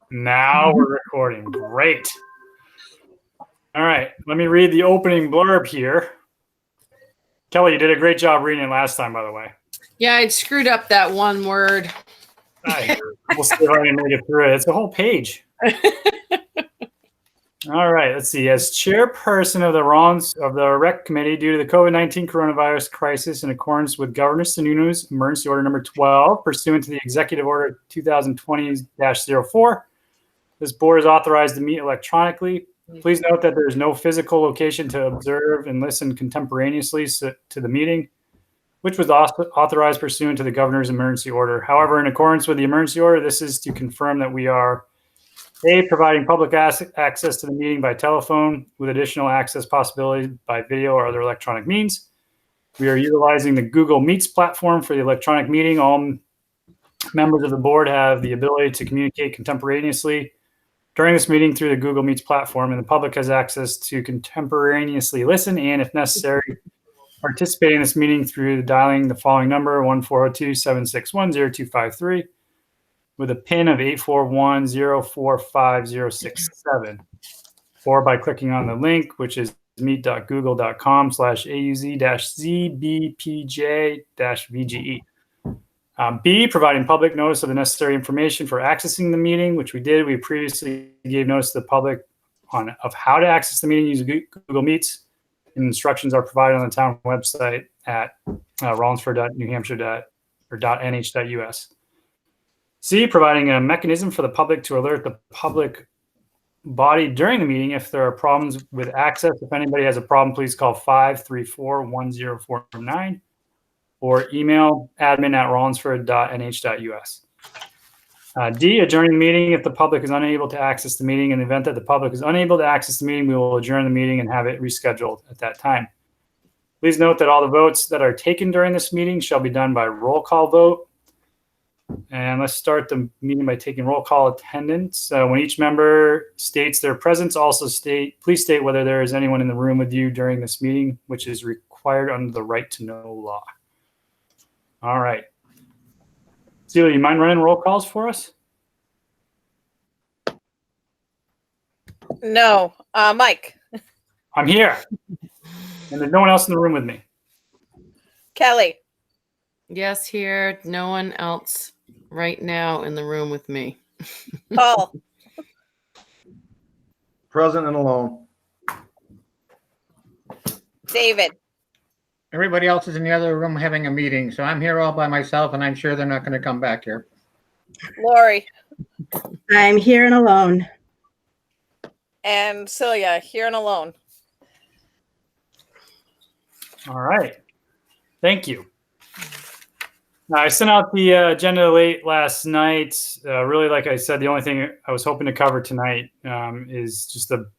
Now we're recording. Great. All right. Let me read the opening blurb here. Kelly, you did a great job reading it last time, by the way. Yeah, I'd screwed up that one word. We'll see if I can make it through it. It's the whole page. All right. Let's see. As chairperson of the REC committee, due to the COVID-19 coronavirus crisis, in accordance with Governor Sununu's emergency order number 12, pursuant to the executive order 2020-04, this board is authorized to meet electronically. Please note that there is no physical location to observe and listen contemporaneously to the meeting, which was authorized pursuant to the governor's emergency order. However, in accordance with the emergency order, this is to confirm that we are providing public access to the meeting by telephone with additional access possibilities by video or other electronic means. We are utilizing the Google Meets platform for the electronic meeting. All members of the board have the ability to communicate contemporaneously during this meeting through the Google Meets platform, and the public has access to contemporaneously listen and, if necessary, participate in this meeting through dialing the following number, 1-402-761-0253, with a PIN of 841045067, or by clicking on the link, which is meet.google.com/auz-zbpj-vge. B, providing public notice of the necessary information for accessing the meeting, which we did. We previously gave notice to the public of how to access the meeting using Google Meets. And instructions are provided on the town website at rollinsford.newhampshire.nh.us. C, providing a mechanism for the public to alert the public body during the meeting if there are problems with access. If anybody has a problem, please call 534-1049. or email admin@rollinsford.nh.us. D, adjourning the meeting if the public is unable to access the meeting. In the event that the public is unable to access the meeting, we will adjourn the meeting and have it rescheduled at that time. Please note that all the votes that are taken during this meeting shall be done by roll call vote. And let's start the meeting by taking roll call attendance. When each member states their presence, please state whether there is anyone in the room with you during this meeting, which is required under the right to know law. All right. Celia, you mind running roll calls for us? No. Mike. I'm here. And there's no one else in the room with me. Kelly. Yes, here. No one else right now in the room with me. Paul. Present and alone. David. Everybody else is in the other room having a meeting, so I'm here all by myself, and I'm sure they're not going to come back here. Lori. I'm here and alone. And Celia, here and alone. All right. Thank you. Now, I sent out the agenda late last night. Really, like I said, the only thing I was hoping to cover tonight is just the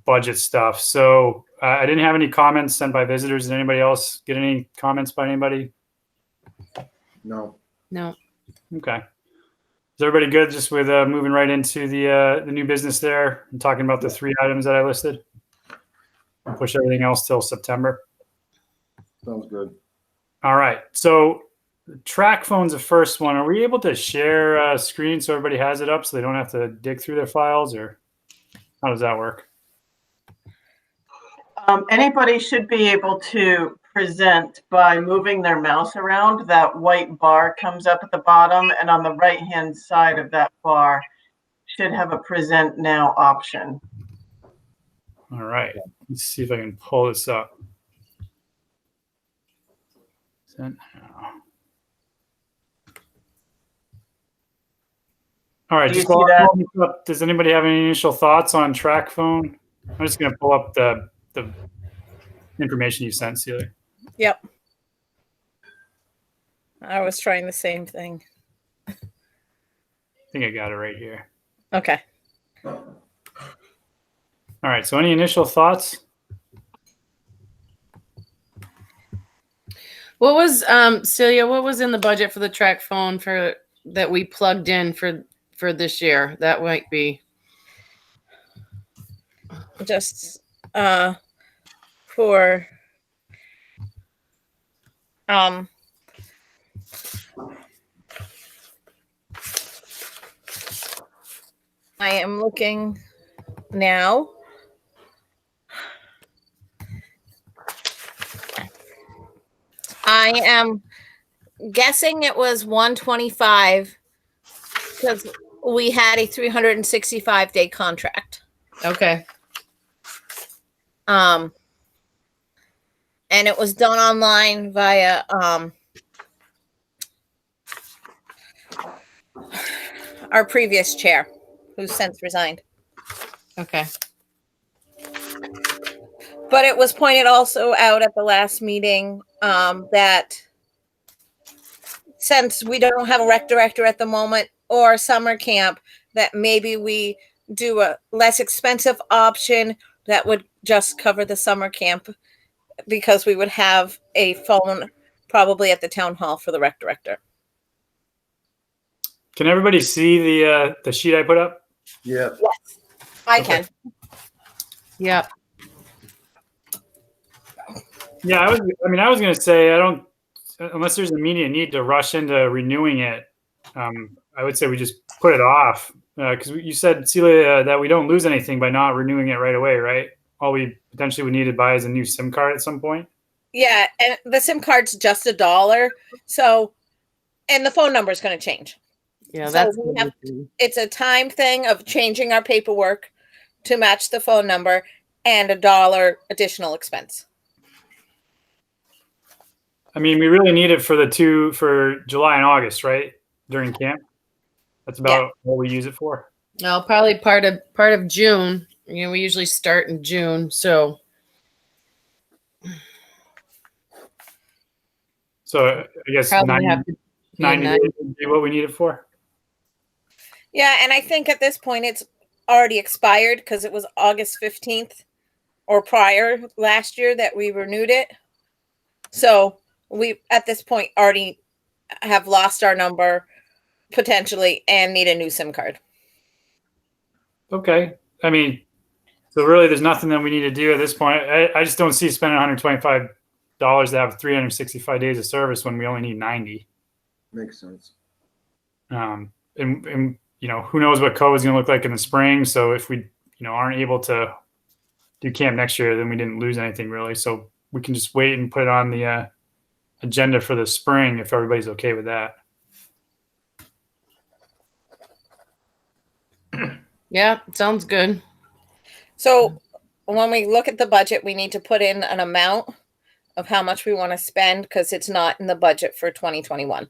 budget stuff. So I didn't have any comments sent by visitors. Did anybody else get any comments by anybody? No. No. Okay. Is everybody good just with moving right into the new business there and talking about the 3 items that I listed? I'll push everything else till September. Sounds good. All right. So track phone's the first one. Are we able to share a screen so everybody has it up so they don't have to dig through their files, or how does that work? Anybody should be able to present by moving their mouse around. That white bar comes up at the bottom, and on the right-hand side of that bar should have a present now option. All right. Let's see if I can pull this up. Present now. All right. Do you Just see that? does anybody have any initial thoughts on track phone? I'm just going to pull up the information you sent, Celia. Yep. I was trying the same thing. I think I got it right here. Okay. All right. So any initial thoughts? What was Celia? What was in the budget for the track phone for that we plugged in for this year? That might be Just for I am looking now. I am guessing it was 125 because we had a 365-day contract. Okay. And it was done online via our previous chair, who's since resigned. Okay. But it was pointed also out at the last meeting that since we don't have a rec director at the moment or summer camp, that maybe we do a less expensive option that would just cover the summer camp, because we would have a phone probably at the town hall for the rec director. Can everybody see the sheet I put up? Yeah. I Okay. can. Yep. Yeah, I was going to say, unless there's immediate need to rush into renewing it, I would say we just put it off. Because you said, Celia, that we don't lose anything by not renewing it right away, right? All we potentially would need to buy is a new SIM card at some point. Yeah, and the SIM card's just $1. So, and the phone number is going to change. Yeah, So that's we have- It's a time thing of changing our paperwork to match the phone number and $1 additional expense. I mean, we really need it for July and August, right? During camp. That's about what we use it for. no, probably part of June. You know, we usually start in June, so So I guess probably 90, have to be 90 nine. days would be what we need it for. Yeah, and I think at this point it's already expired because it was August 15th or prior last year that we renewed it. So we, at this point, already have lost our number potentially and need a new SIM card. Okay. I mean, so really there's nothing that we need to do at this point. I just don't see spending $125 to have 365 days of service when we only need 90. Makes sense. And you know, who knows what COVID is going to look like in the spring. So if we, aren't able to do camp next year, then we didn't lose anything really. So we can just wait and put it on the agenda for the spring if everybody's okay with that. Yeah, sounds good. So when we look at the budget, we need to put in an amount of how much we want to spend because it's not in the budget for 2021.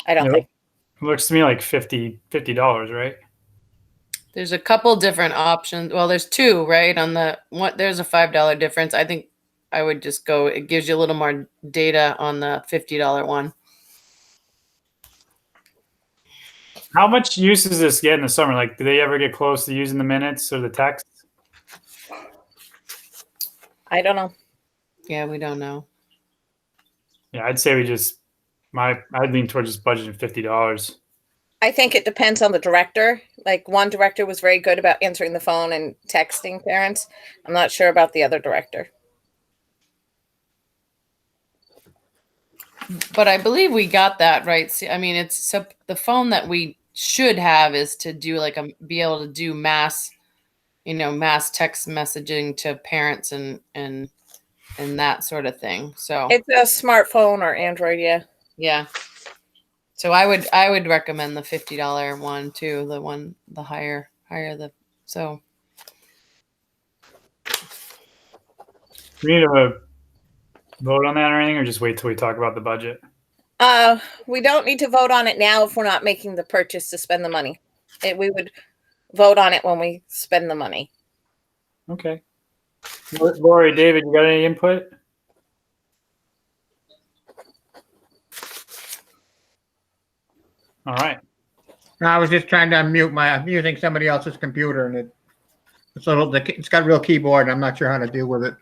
I don't Nope. think. It looks to me like $50, right? There's a couple different options. Well, there's two, right? On the one, there's a $5 difference. I think I would just go. It gives you a little more data on the $50 one. How much use does this get in the summer? Like, do they ever get close to using the minutes or the text? I don't know. Yeah, we don't know. Yeah, I'd say I'd lean towards just budgeting $50. I think it depends on the director. Like one director was very good about answering the phone and texting parents. I'm not sure about the other director. But I believe we got that right. See, I mean, it's so the phone that we should have is to do be able to do mass text messaging to parents and that sort of thing. So It's a smartphone or Android, yeah. yeah. So I would recommend the $50 one too. The higher so. We need to vote on that or anything, or just wait till we talk about the budget? We don't need to vote on it now if we're not making the purchase to spend the money. We would vote on it when we spend the money. Okay. Lori, David, you got any input? All right. I was just trying to unmute I'm using somebody else's computer and it's got a real keyboard and I'm not sure how to deal with it.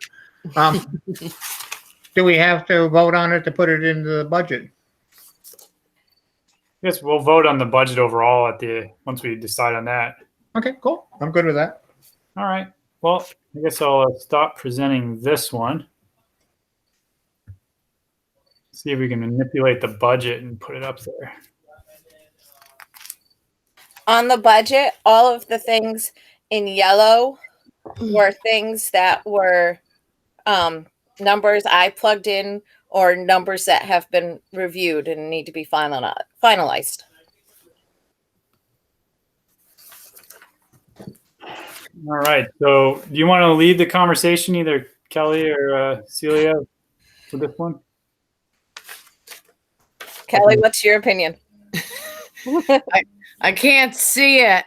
Do we have to vote on it to put it into the budget? I guess we'll vote on the budget overall once we decide on that. Okay, cool. I'm good with that. All right. Well, I guess I'll stop presenting this one. See if we can manipulate the budget and put it up there. On the budget, all of the things in yellow were things that were numbers I plugged in or numbers that have been reviewed and need to be finalized. All right. So do you want to lead the conversation, either Kelly or Celia, for this one? Kelly, what's your opinion? I can't see it.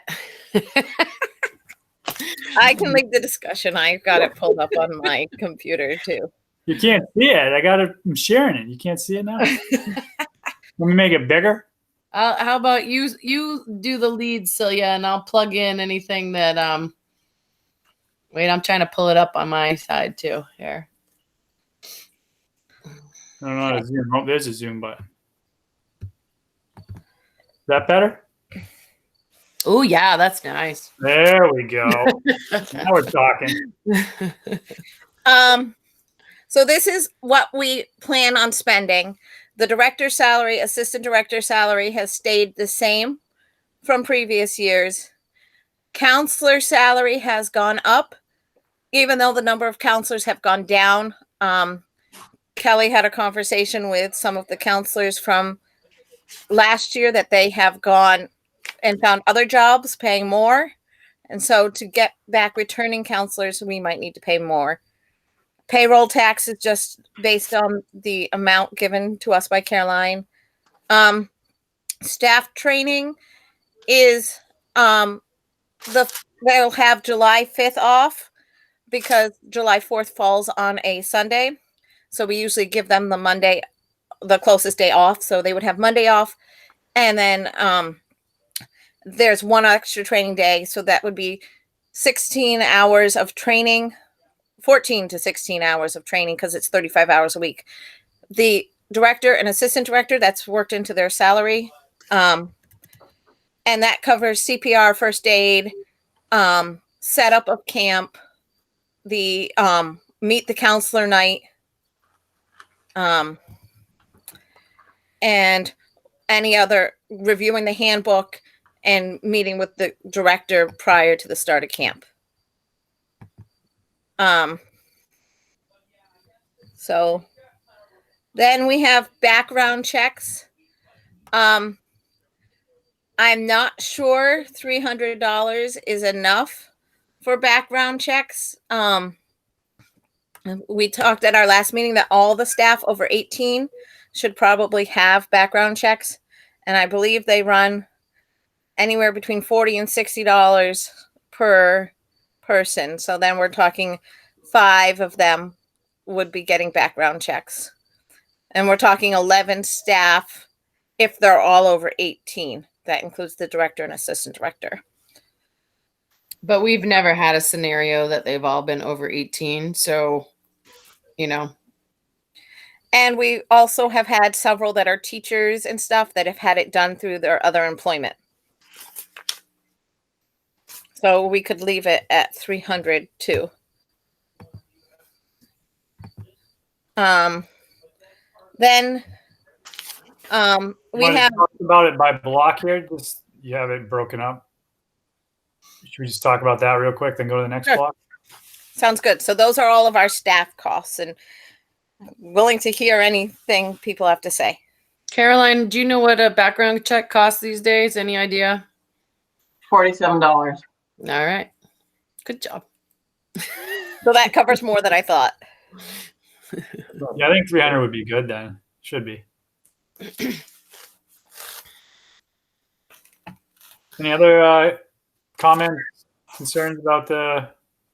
I can lead the discussion. I've got it pulled up on my computer too. You can't see it. I'm sharing it. You can't see it now? Let me make it bigger. How about you do the lead, Celia, and I'll plug in anything that wait, I'm trying to pull it up on my side too. Here. I don't know how to zoom. Oh, there's a zoom button. Is that better? Oh yeah, that's nice. There we go. Now we're talking. So this is what we plan on spending. The director's salary, assistant director salary has stayed the same from previous years. Counselor salary has gone up, even though the number of counselors have gone down. Kelly had a conversation with some of the counselors from last year that they have gone and found other jobs paying more. And so to get back returning counselors, we might need to pay more. Payroll tax is just based on the amount given to us by Caroline. Staff training is they'll have July 5th off because July 4th falls on a Sunday. So we usually give them the Monday, the closest day off. So they would have Monday off. And then there's one extra training day. So that would be 16 hours of training, 14 to 16 hours of training because it's 35 hours a week. The director and assistant director, that's worked into their salary. And that covers CPR, first aid, setup of camp, the meet the counselor night, and any other reviewing the handbook and meeting with the director prior to the start of camp. So then we have background checks. I'm not sure $300 is enough for background checks. We talked at our last meeting that all the staff over 18 should probably have background checks. And I believe they run anywhere between $40 and $60 per person. So then we're talking 5 of them would be getting background checks. And we're talking 11 staff if they're all over 18. That includes the director and assistant director. But we've never had a scenario that they've all been over 18. So, you know. And we also have had several that are teachers and stuff that have had it done through their other employment. So we could leave it at 300 too. Then we Want to have talk about it by block here. Just you have it broken up. Should we just talk about that real quick, then go to the next Sure. block? sounds good. So those are all of our staff costs, and willing to hear anything people have to say. Caroline, do you know what a background check costs these days? Any idea? $47. All right. Good job. So that covers more than I thought. Yeah, I think 300 would be good then. Should be. Any other comments, concerns about the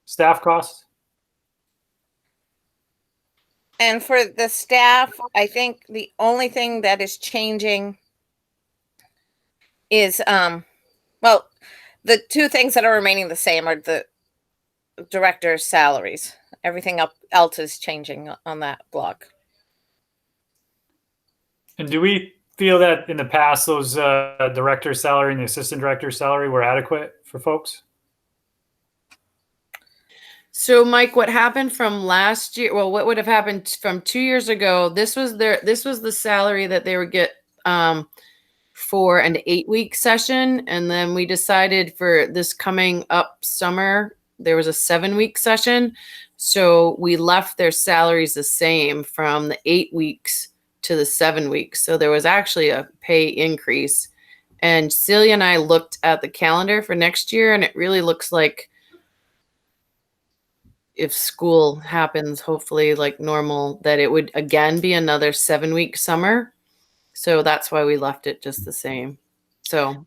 staff costs? And for the staff, I think the only thing that is changing is, well, the 2 things that are remaining the same are the director's salaries. Everything else is changing on that block. And do we feel that in the past those director's salary and the assistant director's salary were adequate for folks? So, Mike, what happened from last year? Well, what would have happened from 2 years ago? This was the salary that they would get for an 8-week session. And then we decided for this coming up summer, there was a 7-week session. So we left their salaries the same from the 8 weeks to the 7 weeks. So there was actually a pay increase. And Celia and I looked at the calendar for next year, and it really looks like if school happens, hopefully like normal, that it would again be another 7-week summer. So that's why we left it just the same. So,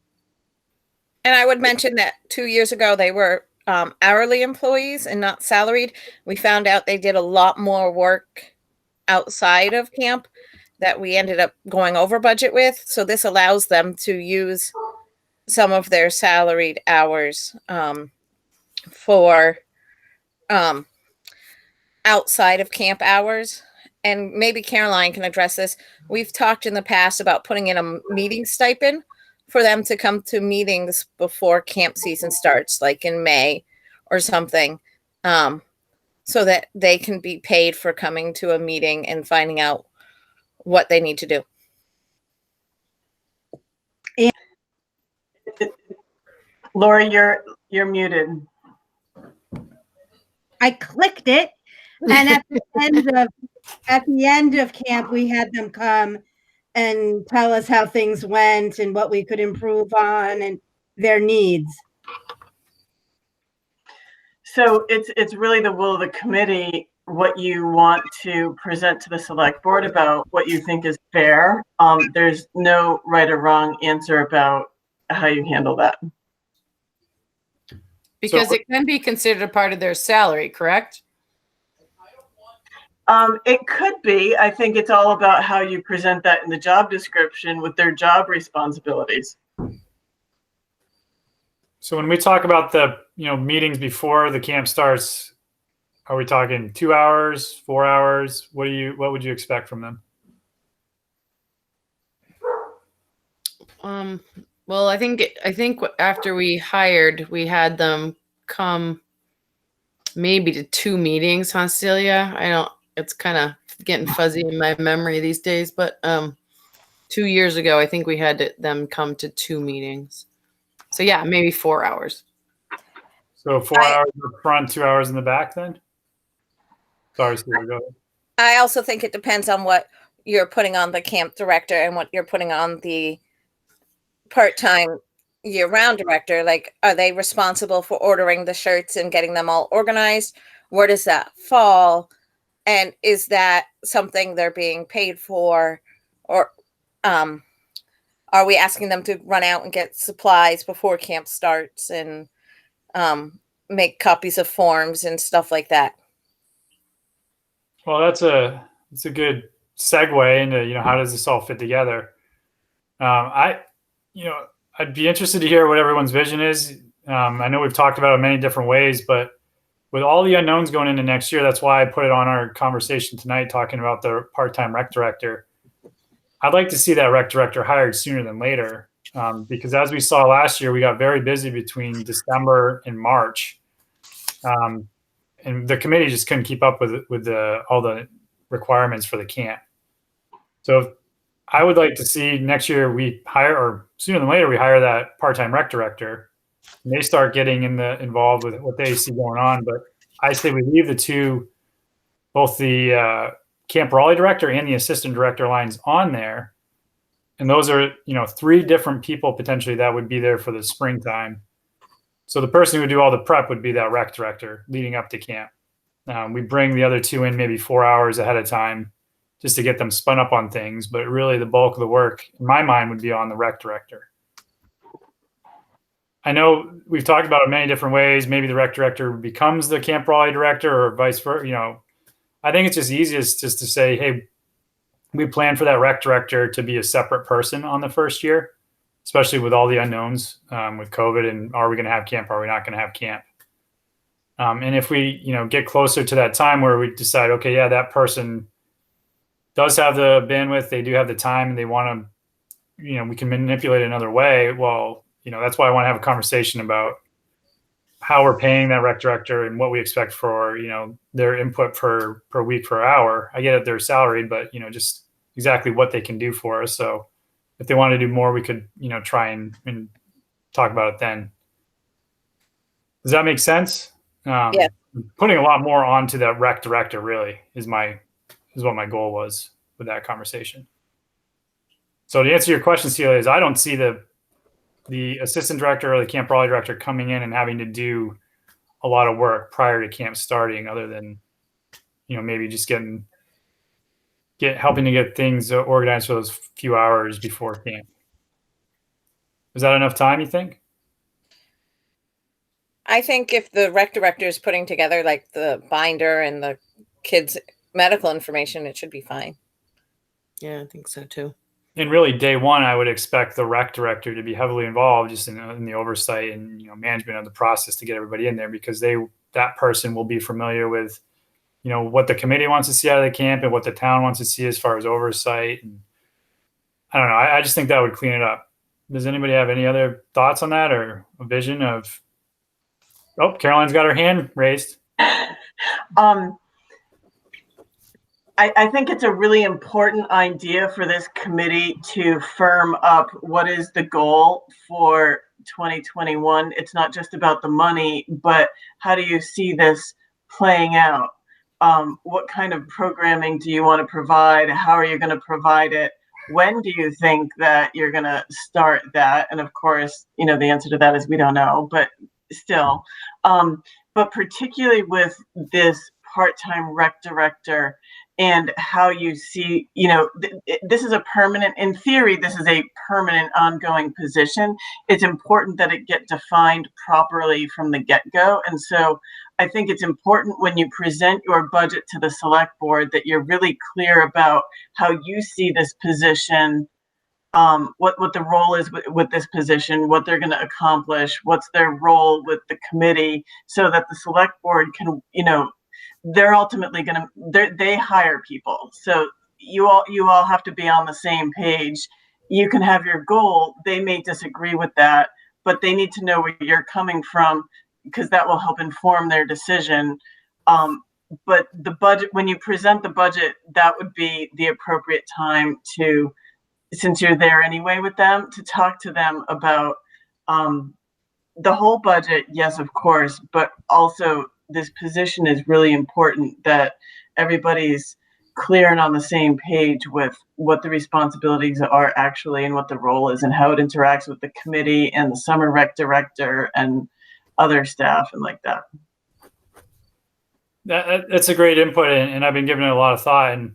And I would mention that 2 years ago, they were hourly employees and not salaried. We found out they did a lot more work outside of camp that we ended up going over budget with. So this allows them to use some of their salaried hours for outside of camp hours. And maybe Caroline can address this. We've talked in the past about putting in a meeting stipend for them to come to meetings before camp season starts, like in May or something, so that they can be paid for coming to a meeting and finding out what they need to do. Lori, you're muted. I clicked it, and at the end of camp, we had them come and tell us how things went and what we could improve on and their needs. So it's really the will of the committee what you want to present to the select board about what you think is fair. There's no right or wrong answer about how you handle that. because So- it can be considered a part of their salary, correct? It could be. I think it's all about how you present that in the job description with their job responsibilities. So when we talk about the meetings before the camp starts, are we talking 2 hours, 4 hours? What would you expect from them? Well, I think after we hired, we had them come maybe to 2 meetings, huh, Celia? It's kind of getting fuzzy in my memory these days, but 2 years ago, I think we had them come to 2 meetings. So yeah, maybe 4 hours. So 4 hours in the front, 2 hours in the back then? Sorry, Celia, go ahead. I also think it depends on what you're putting on the camp director and what you're putting on the part-time year-round director. Like, are they responsible for ordering the shirts and getting them all organized? Where does that fall? And is that something they're being paid for? Or are we asking them to run out and get supplies before camp starts and make copies of forms and stuff like that? Well, that's a good segue into how does this all fit together. I'd be interested to hear what everyone's vision is. I know we've talked about it in many different ways, but with all the unknowns going into next year, that's why I put it on our conversation tonight, talking about the part-time rec director. I'd like to see that rec director hired sooner than later, because as we saw last year, we got very busy between December and March. And the committee just couldn't keep up with all the requirements for the camp. So I would like to see next year we hire, or sooner than later, we hire that part-time rec director, and they start getting involved with what they see going on. But I say we leave both the Camp Raleigh director and the assistant director lines on there. And those are, 3 different people potentially that would be there for the springtime. So the person who would do all the prep would be that rec director leading up to camp. We bring the other 2 in maybe 4 hours ahead of time just to get them spun up on things. But really the bulk of the work, in my mind, would be on the rec director. I know we've talked about it many different ways. Maybe the rec director becomes the Camp Raleigh director or vice versa. I think it's just easiest just to say, hey, we plan for that rec director to be a separate person on the first year, especially with all the unknowns with COVID and are we going to have camp? Are we not going to have camp? And if we, get closer to that time where we decide, okay, yeah, that person does have the bandwidth, they do have the time, and they want to, we can manipulate it another way. Well, that's why I want to have a conversation about how we're paying that rec director and what we expect for, their input per week, per hour. I get it, they're salaried, but, just exactly what they can do for us. So if they want to do more, we could, try and talk about it then. Does that make sense? Yeah. Putting a lot more onto the rec director really is what my goal was with that conversation. So to answer your question, Celia, is I don't see the assistant director or the Camp Raleigh director coming in and having to do a lot of work prior to camp starting, other than, maybe just helping to get things organized for those few hours before camp. Is that enough time, you think? I think if the rec director is putting together like the binder and the kids' medical information, it should be fine. Yeah, I think so too. And really, day one, I would expect the rec director to be heavily involved just in the oversight and management of the process to get everybody in there, because that person will be familiar with what the committee wants to see out of the camp and what the town wants to see as far as oversight. And I don't know. I just think that would clean it up. Does anybody have any other thoughts on that or a vision of? Oh, Caroline's got her hand raised. I think it's a really important idea for this committee to firm up what is the goal for 2021. It's not just about the money, but how do you see this playing out? What kind of programming do you want to provide? How are you going to provide it? When do you think that you're going to start that? And of course, the answer to that is we don't know, but still. But particularly with this part-time rec director and how you see, this is a permanent, in theory, this is a permanent ongoing position. It's important that it get defined properly from the get-go. And so I think it's important when you present your budget to the select board that you're really clear about how you see this position, what the role is with this position, what they're going to accomplish, what's their role with the committee, so that the select board can, they're ultimately going to, they hire people. So you all have to be on the same page. You can have your goal. They may disagree with that, but they need to know where you're coming from, because that will help inform their decision. But the budget, when you present the budget, that would be the appropriate time to, since you're there anyway with them, to talk to them about the whole budget. Yes, of course, but also this position is really important, that everybody's clear and on the same page with what the responsibilities are actually and what the role is and how it interacts with the committee and the summer rec director and other staff and like that. That's a great input, and I've been giving it a lot of thought. And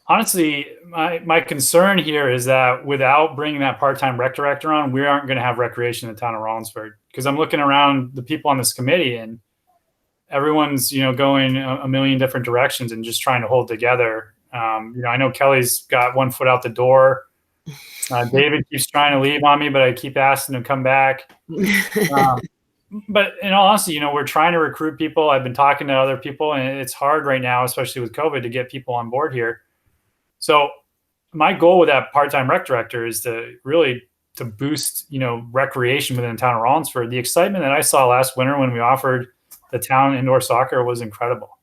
honestly, my concern here is that without bringing that part-time rec director on, we aren't going to have recreation in the town of Rollinsford. Because I'm looking around the people on this committee, and everyone's going a million different directions and just trying to hold together. I know Kelly's got one foot out the door. David keeps trying to leave on me, but I keep asking him to come back. But in all honesty, we're trying to recruit people. I've been talking to other people, and it's hard right now, especially with COVID, to get people on board here. So my goal with that part-time rec director is to really to boost, recreation within the town of Rollinsford. The excitement that I saw last winter when we offered the town indoor soccer was incredible.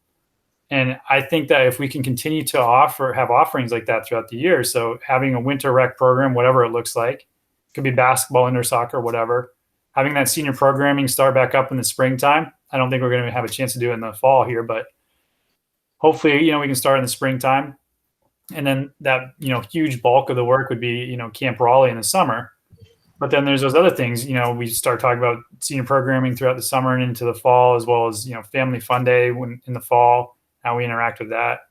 And I think that if we can continue to have offerings like that throughout the year, so having a winter rec program, whatever it looks like, it could be basketball, indoor soccer, whatever, having that senior programming start back up in the springtime. I don't think we're going to have a chance to do it in the fall here, but hopefully, we can start in the springtime. And then that, huge bulk of the work would be, Camp Raleigh in the summer. But then there's those other things, we start talking about senior programming throughout the summer and into the fall, as well as, family fun day in the fall, how we interact with that.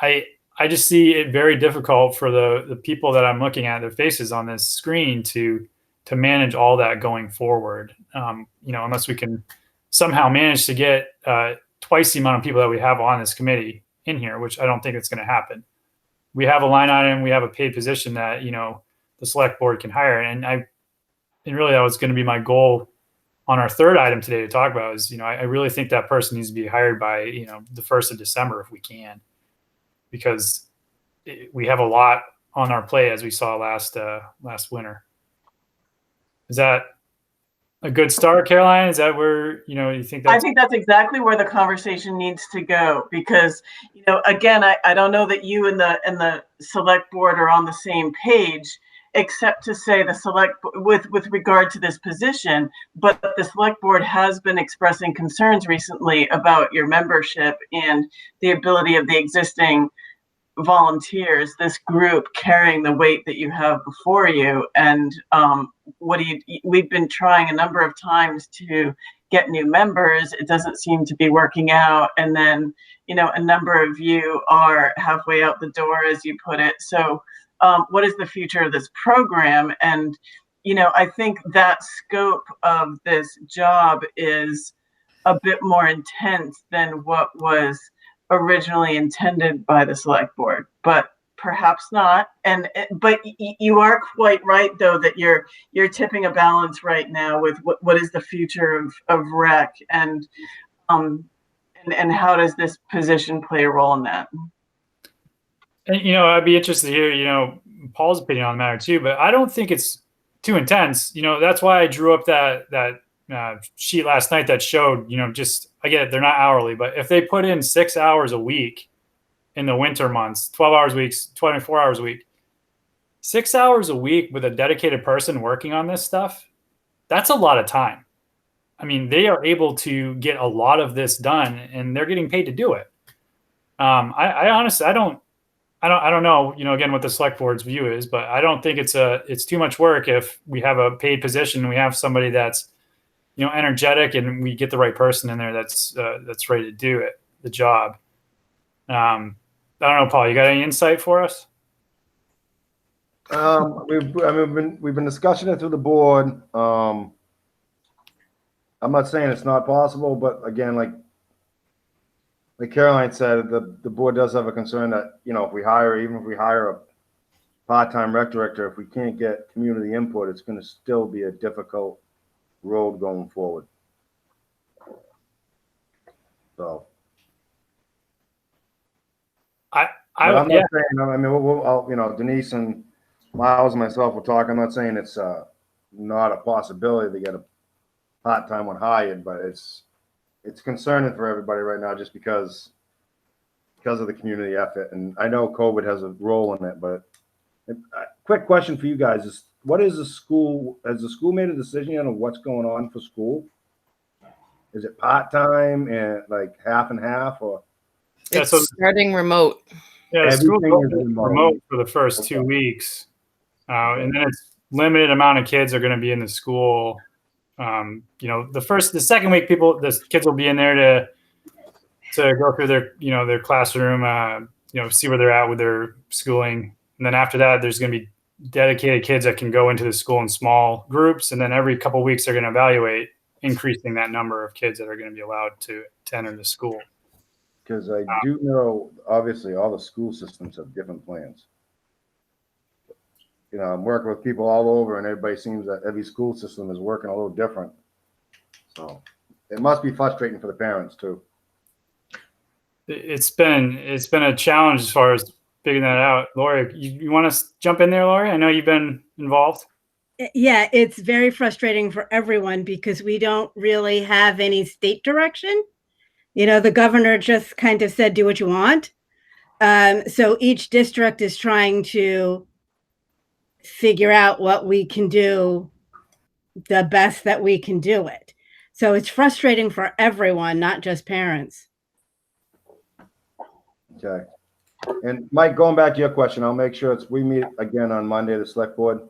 I just see it very difficult for the people that I'm looking at, their faces on this screen, to manage all that going forward. Unless we can somehow manage to get twice the amount of people that we have on this committee in here, which I don't think it's going to happen. We have a line item, we have a paid position that, the select board can hire. And really that was going to be my goal on our third item today to talk about is, I really think that person needs to be hired by, the 1st of December if we can, because we have a lot on our plate, as we saw last winter. Is that a good start, Caroline? Is that where, you think I that's think that's exactly where the conversation needs to go because, again, I don't know that you and the select board are on the same page, except to say the with regard to this position, but the select board has been expressing concerns recently about your membership and the ability of the existing volunteers, this group carrying the weight that you have before you. And we've been trying a number of times to get new members. It doesn't seem to be working out. And then, a number of you are halfway out the door, as you put it. So what is the future of this program? And, I think that scope of this job is a bit more intense than what was originally intended by the select board, but perhaps not. But you are quite right, though, that you're tipping a balance right now with what is the future of rec, and how does this position play a role in that? And, I'd be interested to hear, Paul's opinion on the matter too, but I don't think it's too intense. That's why I drew up that sheet last night that showed, just, I get it, they're not hourly, but if they put in 6 hours a week in the winter months, 12 hours a week, 24 hours a week, 6 hours a week with a dedicated person working on this stuff, that's a lot of time. I mean, they are able to get a lot of this done and they're getting paid to do it. I honestly, I don't know, again, what the select board's view is, but I don't think it's too much work if we have a paid position and we have somebody that's, energetic and we get the right person in there that's ready to do it, the job. I don't know, Paul, you got any insight for us? We've been discussing it through the board. I'm not saying it's not possible, but again, like Caroline said, the board does have a concern that, even if we hire a part-time rec director, if we can't get community input, it's going to still be a difficult road going forward. So I'm not saying, Denise and Miles and myself will talk. I'm not saying it's not a possibility to get a part-time one hired, but it's concerning for everybody right now just because of the community effort. And I know COVID has a role in it, but quick question for you guys is, has the school made a decision yet on what's going on for school? Is it part-time and like half and half, or? Yeah, It's starting remote. Yeah, school Everything is remote for the first 2 weeks. And then it's limited amount of kids are going to be in the school. The second week, the kids will be in there to go through their classroom, see where they're at with their schooling. And then after that, there's going to be dedicated kids that can go into the school in small groups. And then every couple of weeks, they're going to evaluate increasing that number of kids that are going to be allowed to enter the school. Because I do know, obviously, all the school systems have different plans. I'm working with people all over, and everybody seems that every school system is working a little different. So it must be frustrating for the parents too. It's been a challenge as far as figuring that out. Lori, you want to jump in there, Lori? I know you've been involved. Yeah, it's very frustrating for everyone because we don't really have any state direction. The governor just kind of said, do what you want. So each district is trying to figure out what we can do the best that we can do it. So it's frustrating for everyone, not just parents. Okay. And Mike, going back to your question, I'll make sure we meet again on Monday, the select board.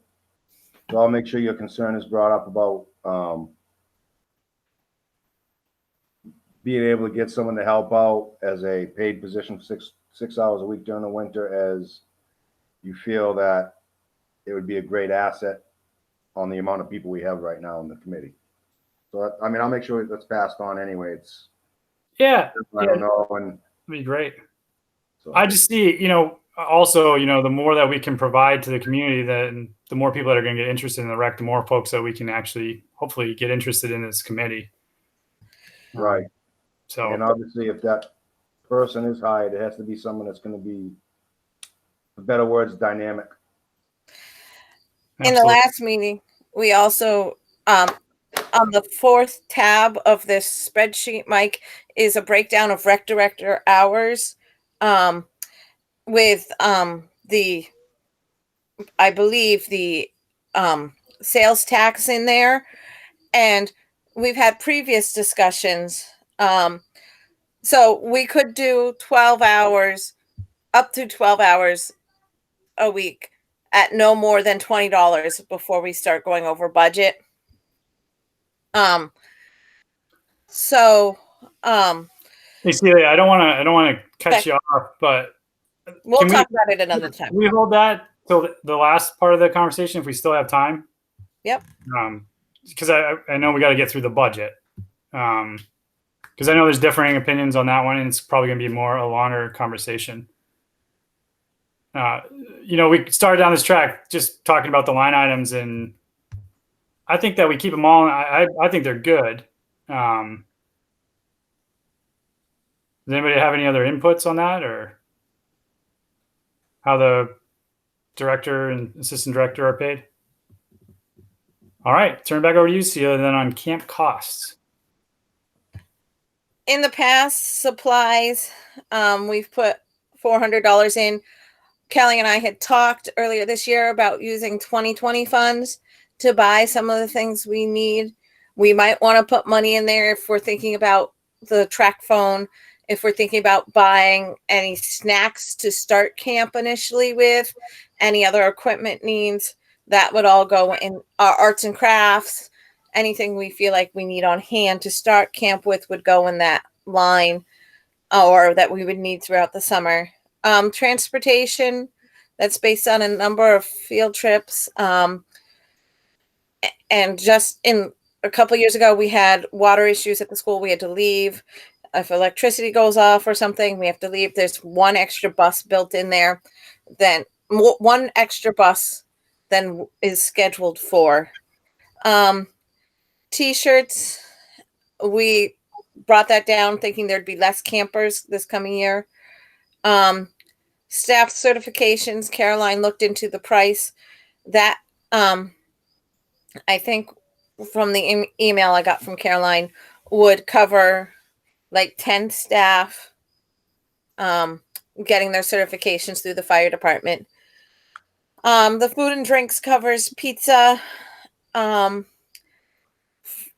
So I'll make sure your concern is brought up about being able to get someone to help out as a paid position for six hours a week during the winter, as you feel that it would be a great asset on the amount of people we have right now in the committee. So, I'll make sure that's passed on anyway. I don't know. And It'd be great. so, I just see, also, the more that we can provide to the community, then the more people that are going to get interested in the rec, the more folks that we can actually hopefully get interested in this committee. right. So, And obviously, if that person is hired, it has to be someone that's going to be, for better words, dynamic. In the last meeting, we also on the fourth tab of this spreadsheet, Mike, is a breakdown of rec director hours, with I believe the sales tax in there, and we've had previous discussions. So we could do 12 hours, up to 12 hours a week at no more than $20 before we start going over budget. So Hey, Celia, I don't want to cut Okay. you off, but we'll Can we- talk about it another time. can we hold that till the last part of the conversation if we still have time? Yep. Because I know we got to get through the budget. Because I know there's differing opinions on that one, and it's probably going to be a longer conversation. We started down this track just talking about the line items, and I think that we keep them all. I think they're good. Does anybody have any other inputs on that, or how the director and assistant director are paid? All right, turn it back over to you, Celia, then on camp costs. In the past, supplies, we've put $400 in. Kelly and I had talked earlier this year about using 2020 funds to buy some of the things we need. We might want to put money in there if we're thinking about the track phone, if we're thinking about buying any snacks to start camp initially with, any other equipment needs, that would all go in our arts and crafts. Anything we feel like we need on hand to start camp with would go in that line, or that we would need throughout the summer. Transportation, that's based on a number of field trips. And just in a couple years ago, we had water issues at the school. We had to leave. If electricity goes off or something, we have to leave. There's one extra bus built in there. Then one extra bus than is scheduled for. T-shirts, we brought that down thinking there'd be less campers this coming year. Staff certifications, Caroline looked into the price. That I think from the email I got from Caroline would cover like 10 staff getting their certifications through the fire department. The food and drinks covers pizza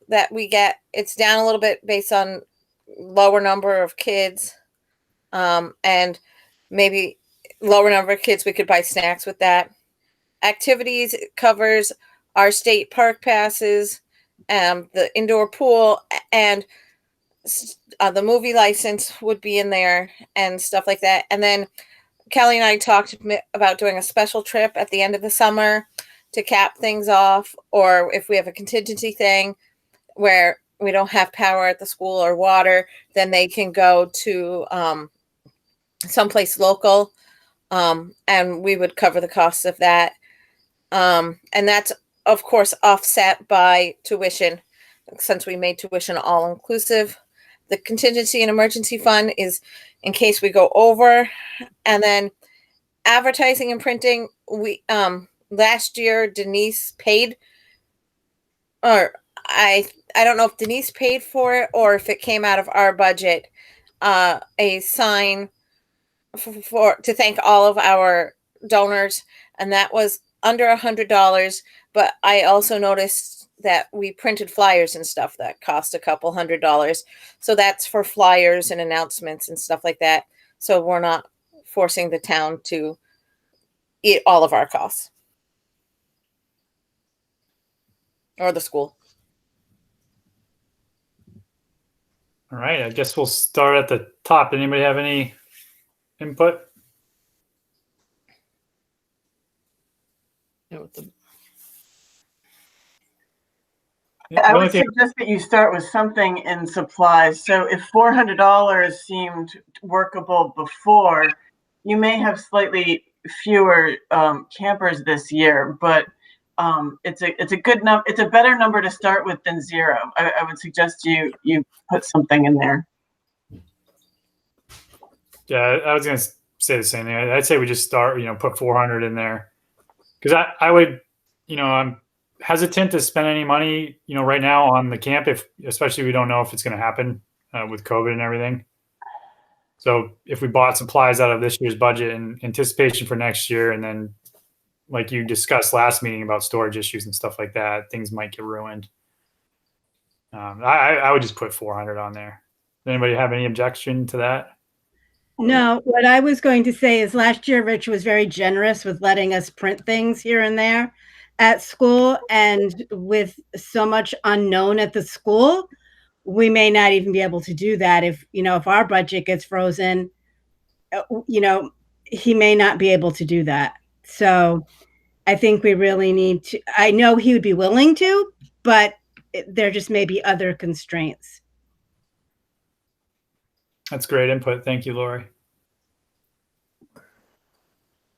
that we get. It's down a little bit based on lower number of kids, and maybe lower number of kids. We could buy snacks with that. Activities covers our state park passes, the indoor pool, and the movie license would be in there and stuff like that. And then Kelly and I talked about doing a special trip at the end of the summer to cap things off, or if we have a contingency thing where we don't have power at the school or water, then they can go to someplace local, and we would cover the costs of that. And that's, of course, offset by tuition, since we made tuition all inclusive. The contingency and emergency fund is in case we go over. And then advertising and printing, we last year Denise paid, or I don't know if Denise paid for it or if it came out of our budget, a sign to thank all of our donors, and that was under $100. But I also noticed that we printed flyers and stuff that cost a couple $100. So that's for flyers and announcements and stuff like that. So we're not forcing the town to eat all of our costs, or the school. All right, I guess we'll start at the top. Anybody have any input? I would suggest that you start with something in supplies. So if $400 seemed workable before, you may have slightly fewer campers this year, but it's a good number. It's a better number to start with than zero. I would suggest you put something in there. Yeah, I was going to say the same thing. I'd say we just start, put 400 in there, because I would, hesitant to spend any money, right now on the camp, especially we don't know if it's going to happen with COVID and everything. So if we bought supplies out of this year's budget in anticipation for next year, and then like you discussed last meeting about storage issues and stuff like that, things might get ruined. I would just put 400 on there. Does anybody have any objection to that? No, what I was going to say is last year, Rich was very generous with letting us print things here and there at school. And with so much unknown at the school, we may not even be able to do that. If our budget gets frozen, he may not be able to do that. So I think we really need to, I know he would be willing to, but there just may be other constraints. That's great input. Thank you, Lori.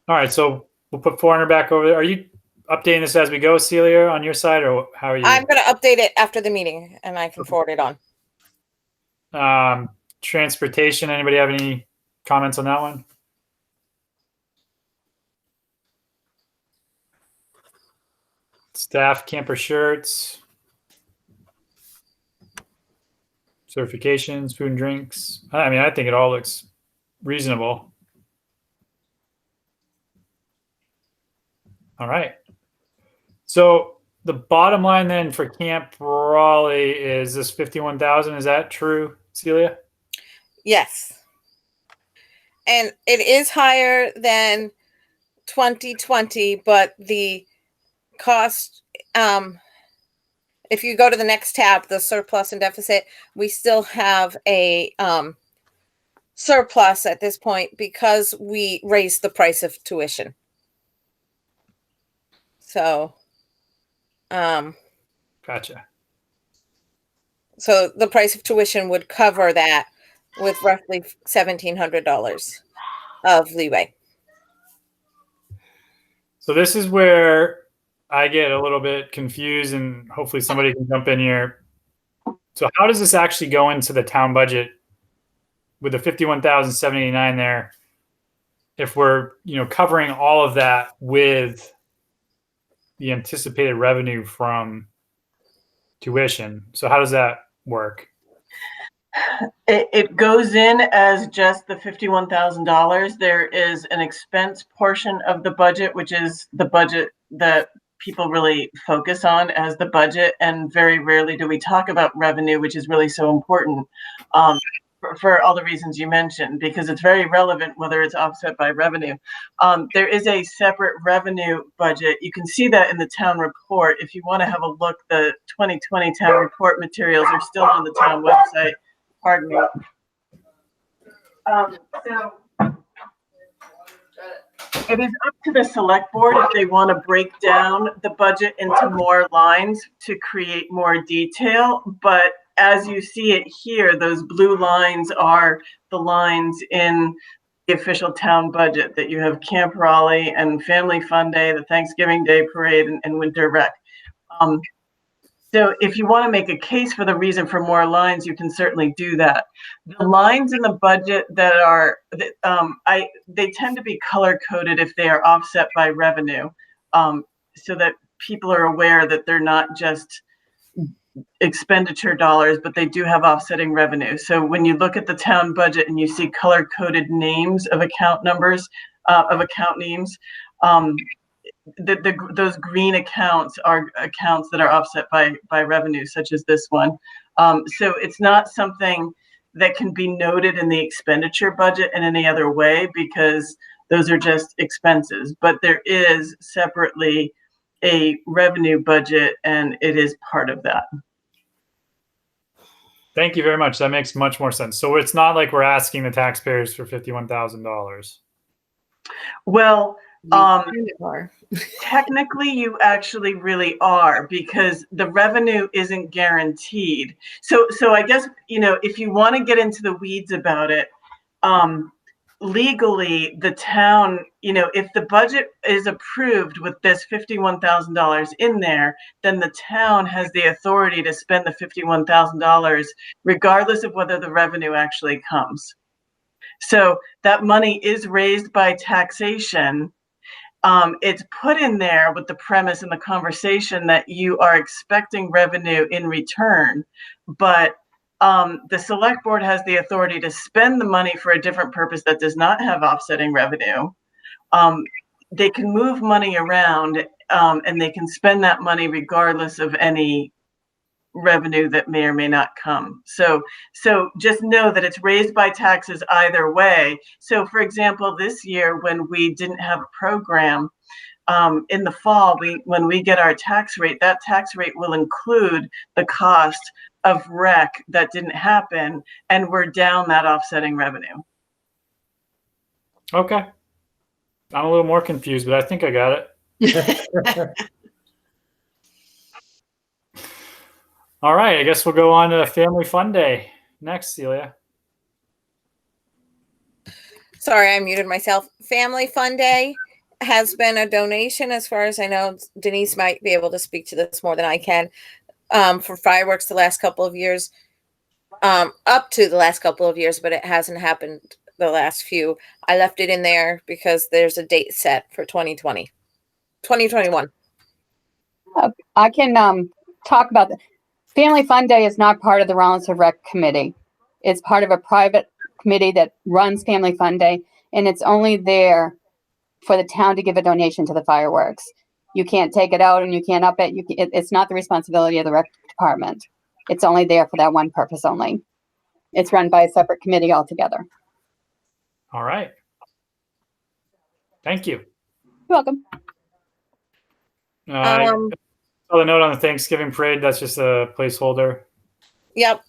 All right, so we'll put 400 back over there. Are you updating this as we go, Celia, on your side, or how are you? I'm going to update it after the meeting and I can forward it on. Transportation, anybody have any comments on that one? Staff camper shirts, certifications, food and drinks. I mean, I think it all looks reasonable. All right. So the bottom line then for Camp Raleigh is this 51,000. Is that true, Celia? Yes. And it is higher than 2020, but the cost, if you go to the next tab, the surplus and deficit, we still have a surplus at this point because we raised the price of tuition. So, Gotcha. So the price of tuition would cover that with roughly $1,700 of leeway. So this is where I get a little bit confused, and hopefully somebody can jump in here. So how does this actually go into the town budget with the 51,789 there? If we're, covering all of that with the anticipated revenue from tuition. So how does that work? It goes in as just the $51,000. There is an expense portion of the budget, which is the budget that people really focus on as the budget. And very rarely do we talk about revenue, which is really so important for all the reasons you mentioned, because it's very relevant whether it's offset by revenue. There is a separate revenue budget. You can see that in the town report. If you want to have a look, the 2020 town report materials are still on the town website. Pardon me. So it is up to the select board if they want to break down the budget into more lines to create more detail. But as you see it here, those blue lines are the lines in the official town budget that you have Camp Raleigh and Family Fun Day, the Thanksgiving Day Parade, and Winter Rec. So if you want to make a case for the reason for more lines, you can certainly do that. The lines in the budget that are, they tend to be color coded if they are offset by revenue, so that people are aware that they're not just expenditure dollars, but they do have offsetting revenue. So when you look at the town budget and you see color coded names of account numbers, of account names, those green accounts are accounts that are offset by revenue, such as this one. So it's not something that can be noted in the expenditure budget in any other way, because those are just expenses. But there is separately a revenue budget, and it is part of that. Thank you very much. That makes much more sense. So it's not like we're asking the taxpayers for $51,000. Well, technically you actually really are, because the revenue isn't guaranteed. So I guess, if you want to get into the weeds about it, legally the town, if the budget is approved with this $51,000 in there, then the town has the authority to spend the $51,000 regardless of whether the revenue actually comes. So that money is raised by taxation, it's put in there with the premise and the conversation that you are expecting revenue in return, but the select board has the authority to spend the money for a different purpose that does not have offsetting revenue. They can move money around, and they can spend that money regardless of any revenue that may or may not come. So just know that it's raised by taxes either way. So for example, this year when we didn't have a program, in the fall, when we get our tax rate, that tax rate will include the cost of rec that didn't happen, and we're down that offsetting revenue. Okay. I'm a little more confused, but I think I got it. All right. I guess we'll go on to Family Fun Day next, Celia. Sorry, I muted myself. Family Fun Day has been a donation, as far as I know. Denise might be able to speak to this more than I can, for fireworks the last couple of years, up to the last couple of years, but it hasn't happened the last few. I left it in there because there's a date set for 2021. I can talk about that. Family Fun Day is not part of the Rollinsford Rec Committee. It's part of a private committee that runs Family Fun Day, and it's only there for the town to give a donation to the fireworks. You can't take it out and you can't up it. It's not the responsibility of the rec department. It's only there for that one purpose only. It's run by a separate committee altogether. All right. Thank you. You're welcome. The note on the Thanksgiving parade, that's just a placeholder. Yep.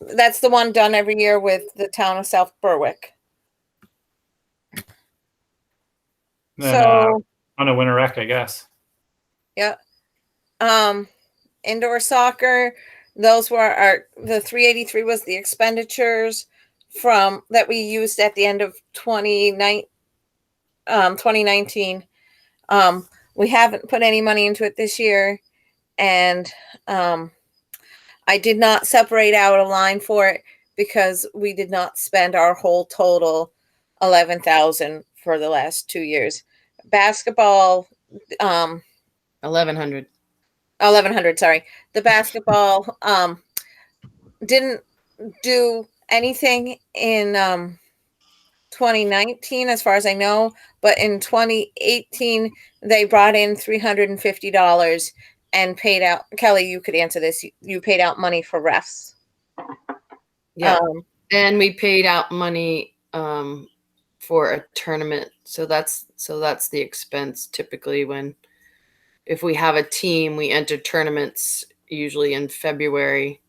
That's the one done every year with the town of South Berwick. Then, on a winter rec, I guess. Yeah. Indoor soccer, those were the 383 was the expenditures from that we used at the end of 2019. We haven't put any money into it this year, and I did not separate out a line for it because we did not spend our whole total $11,000 for the last 2 years. Basketball, 1,100. 1,100. Sorry, the basketball didn't do anything in 2019, as far as I know, but in 2018 they brought in $350 and paid out. Kelly, you could answer this. You paid out money for refs. Yeah, and we paid out money for a tournament. So that's the expense typically if we have a team, we enter tournaments usually in February.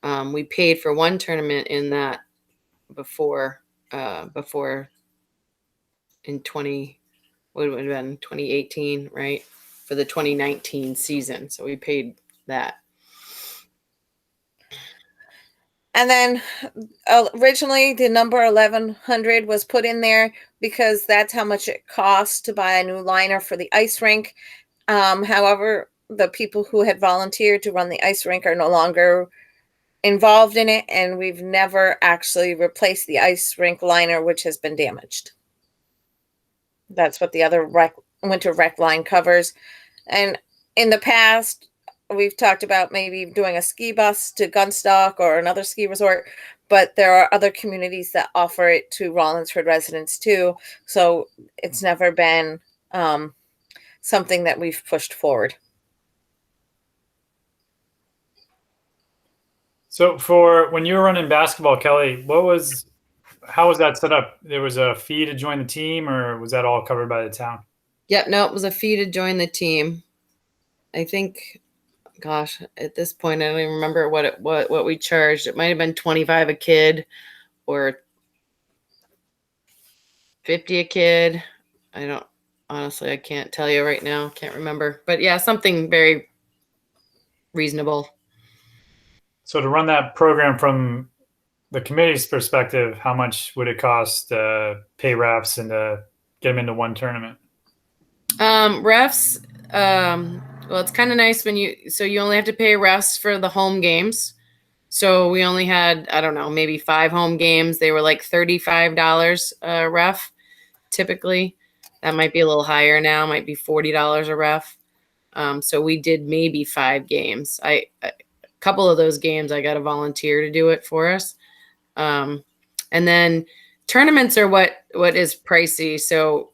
We paid for one tournament in that before in 2018, right? For the 2019 season. So we paid that. And then originally the number 1,100 was put in there because that's how much it costs to buy a new liner for the ice rink. However, the people who had volunteered to run the ice rink are no longer involved in it, and we've never actually replaced the ice rink liner, which has been damaged. That's what the other winter rec line covers. And in the past, we've talked about maybe doing a ski bus to Gunstock or another ski resort, but there are other communities that offer it to Rollinsford residents too. So it's never been something that we've pushed forward. So for when you were running basketball, Kelly, how was that set up? There was a fee to join the team, or was that all covered by the town? Yep, no, it was a fee to join the team. I think, gosh, at this point, I don't even remember what we charged. It might have been $25 a kid or $50 a kid. Honestly, I can't tell you right now. Can't remember. But yeah, something very reasonable. So to run that program from the committee's perspective, how much would it cost to pay refs and to get them into one tournament? Refs, well, it's kind of nice when you only have to pay refs for the home games. So we only had, I don't know, maybe 5 home games. They were like $35 ref typically. That might be a little higher now, might be $40 a ref. So we did maybe 5 games. A couple of those games, I got a volunteer to do it for us. And then tournaments are what is pricey. So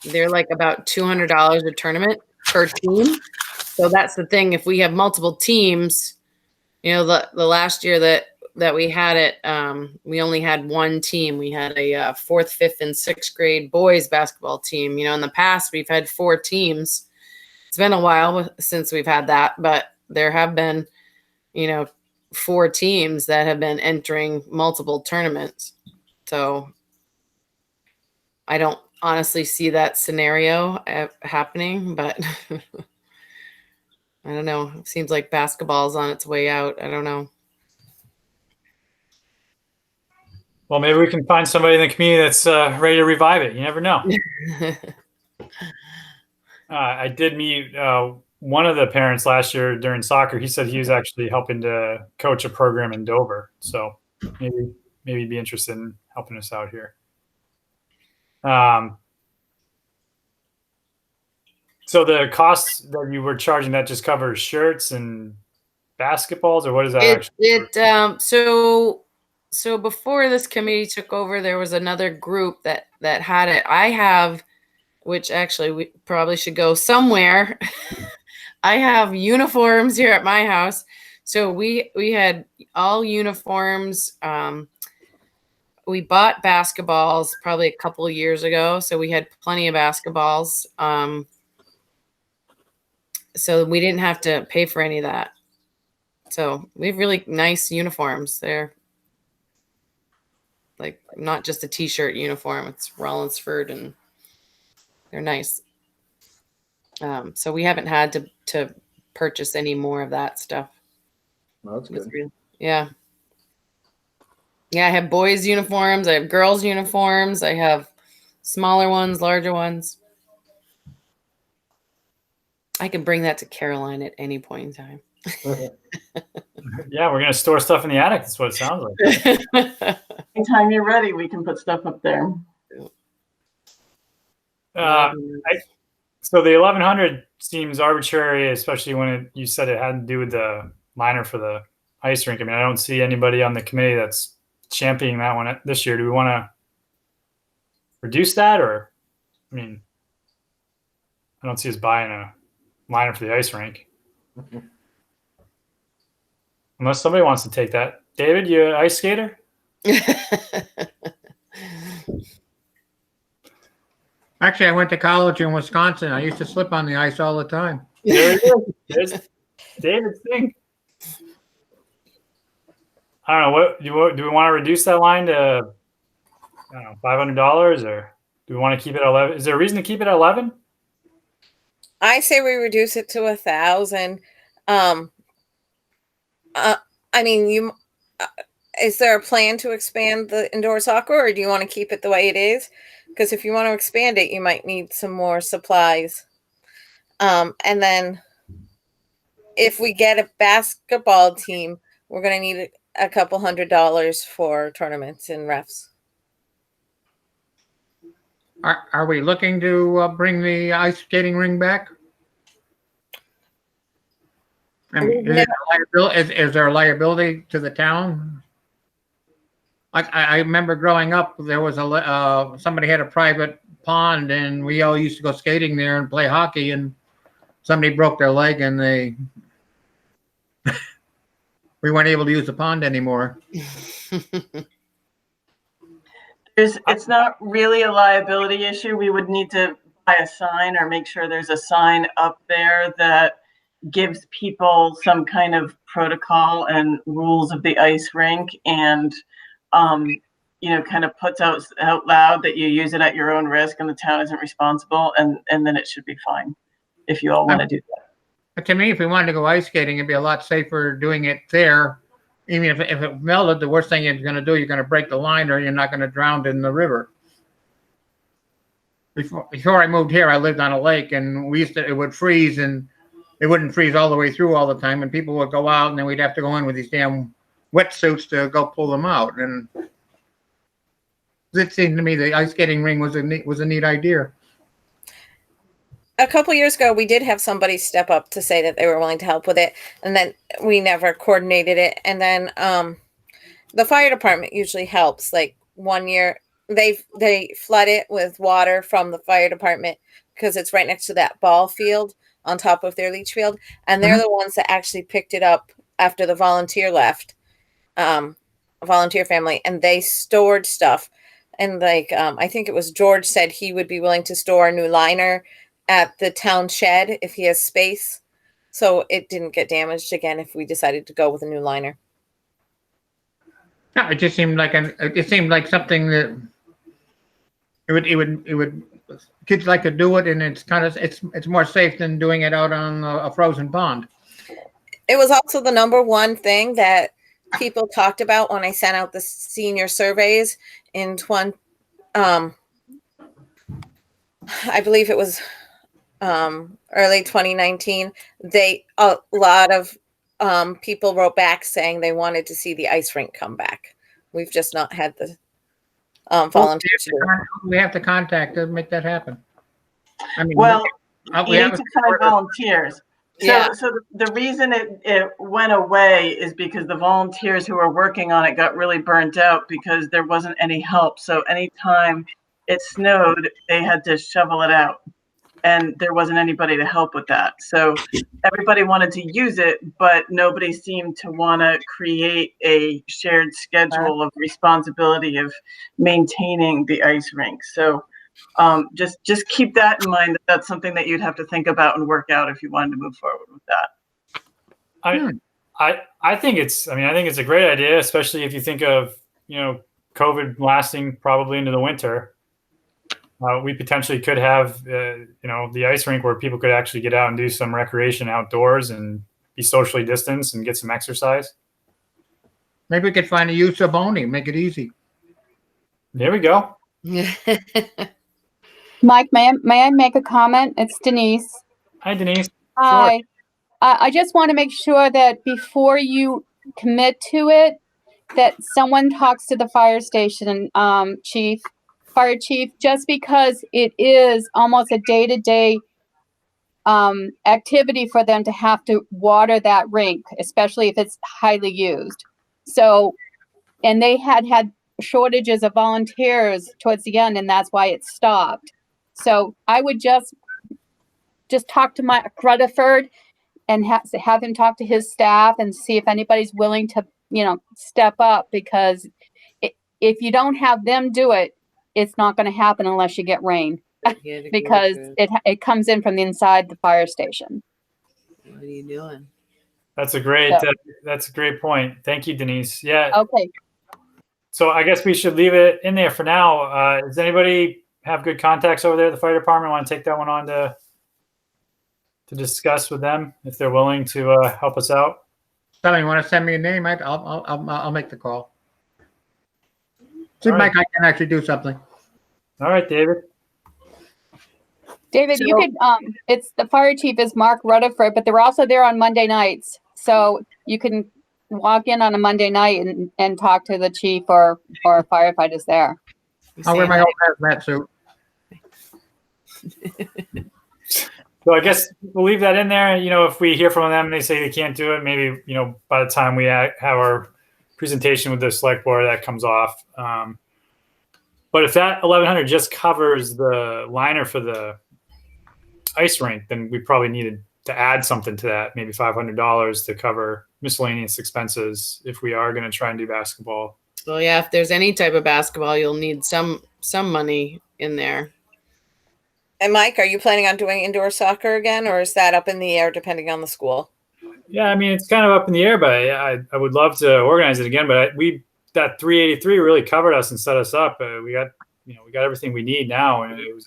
they're like about $200 a tournament per team. So that's the thing. If we have multiple teams, you know, the last year that we had it, we only had one team. We had a 4th, 5th, and 6th grade boys basketball team. You know, in the past, we've had 4 teams. It's been a while since we've had that, but there have been, you know, 4 teams that have been entering multiple tournaments. So I don't honestly see that scenario happening, but I don't know. It seems like basketball's on its way out. I don't know. Well, maybe we can find somebody in the community that's ready to revive it. You never know. I did meet one of the parents last year during soccer. He said he was actually helping to coach a program in Dover. So maybe he'd be interested in helping us out here. So the costs that you were charging, that just covers shirts and basketballs, or what is that actually? So before this committee took over, there was another group that had it. I have, which actually we probably should go somewhere. I have uniforms here at my house. So we had all uniforms. We bought basketballs probably a couple of years ago. So we had plenty of basketballs. So we didn't have to pay for any of that. So we have really nice uniforms. They're like not just a t-shirt uniform. It's Rollinsford, and they're nice. So we haven't had to purchase any more of that stuff. Well, that's good. Yeah. Yeah, I have boys' uniforms. I have girls' uniforms. I have smaller ones, larger ones. I can bring that to Caroline at any point in time. Yeah, we're going to store stuff in the attic. That's what it sounds like. Anytime you're ready, we can put stuff up there. So the 1,100 seems arbitrary, especially when you said it had to do with the liner for the ice rink. I mean, I don't see anybody on the committee that's championing that one this year. Do we want to reduce that, or, I mean, I don't see us buying a liner for the ice rink. Unless somebody wants to take that. David, you an ice skater? Actually, I went to college in Wisconsin. I used to slip on the ice all the time. There it is. There's David's thing. I don't know. What do we want to reduce that line to? I don't know, $500, or do we want to keep it at 11? Is there a reason to keep it at 11? I say we reduce it to 1,000. I mean, is there a plan to expand the indoor soccer, or do you want to keep it the way it is? Because if you want to expand it, you might need some more supplies. And then if we get a basketball team, we're going to need a couple $100 for tournaments and refs. Are we looking to bring the ice skating ring back? I mean, is there a liability to the town? Like I remember growing up, there was somebody had a private pond, and we all used to go skating there and play hockey. And somebody broke their leg, and we weren't able to use the pond anymore. It's not really a liability issue. We would need to buy a sign or make sure there's a sign up there that gives people some kind of protocol and rules of the ice rink, and kind of puts out loud that you use it at your own risk and the town isn't responsible, and then it should be fine if you all want to do that. But to me, if we wanted to go ice skating, it'd be a lot safer doing it there. Even if it melted, the worst thing you're going to do, you're going to break the line, or you're not going to drown in the river. Before I moved here, I lived on a lake, and it would freeze, and it wouldn't freeze all the way through all the time, and people would go out, and then we'd have to go in with these damn wetsuits to go pull them out. And It seemed to me the ice skating ring was a neat idea. A couple years ago, we did have somebody step up to say that they were willing to help with it, and then we never coordinated it. And then the fire department usually helps. Like one year, they flood it with water from the fire department because it's right next to that ball field on top of their leach field, and they're the ones that actually picked it up after the volunteer left, volunteer family, and they stored stuff. And like I think it was George said he would be willing to store a new liner at the town shed if he has space, so it didn't get damaged again if we decided to go with a new liner. No, it just seemed like something that it would kids like to do it, and it's more safe than doing it out on a frozen pond. It was also the number one thing that people talked about when I sent out the senior surveys in I believe it was early 2019. A lot of people wrote back saying they wanted to see the ice rink come back. We've just not had the volunteers. We have to contact them, make that happen. I mean, Well, we you have need to find volunteers. So the reason it went away is because the volunteers who were working on it got really burnt out because there wasn't any help. So anytime it snowed, they had to shovel it out, and there wasn't anybody to help with that. So everybody wanted to use it, but nobody seemed to want to create a shared schedule of responsibility of maintaining the ice rink. So just keep that in mind. That's something that you'd have to think about and work out if you wanted to move forward with that. I think it's a great idea, especially if you think of, COVID lasting probably into the winter. We potentially could have, the ice rink where people could actually get out and do some recreation outdoors and be socially distanced and get some exercise. Maybe we could find a use of Boney, make it easy. There we go. Mike, may I make a comment? It's Denise. Hi, Denise. Hi. I just want to make sure that before you commit to it, that someone talks to the fire station fire chief, just because it is almost a day-to-day activity for them to have to water that rink, especially if it's highly used. So, and they had shortages of volunteers towards the end, and that's why it stopped. So I would just talk to Mike Rutherford and have him talk to his staff and see if anybody's willing to, step up, because if you don't have them do it, it's not going to happen unless you get rain, because it comes in from the inside the fire station. What are you doing? That's a great point. Thank you, Denise. Yeah. Okay. So I guess we should leave it in there for now. Does anybody have good contacts over there at the fire department? Want to take that one on to discuss with them if they're willing to help us out? Somebody want to send me a name? I'll make the call. See, All Mike, right. I can actually do something. All right, David. David, you could, it's the fire chief is Mark Rutherford, but they're also there on Monday nights. So you can walk in on a Monday night and talk to the chief or firefighters there. I'll wear my old hazmat suit. So I guess we'll leave that in there. If we hear from them and they say they can't do it, maybe, by the time we have our presentation with the select board, that comes off. But if that 1,100 just covers the liner for the ice rink, then we probably needed to add something to that, maybe $500 to cover miscellaneous expenses if we are going to try and do basketball. Well, yeah, if there's any type of basketball, you'll need some money in there. And Mike, are you planning on doing indoor soccer again, or is that up in the air depending on the school? Yeah, it's kind of up in the air, but I would love to organize it again. But that 383 really covered us and set us up. We got everything we need now, and it was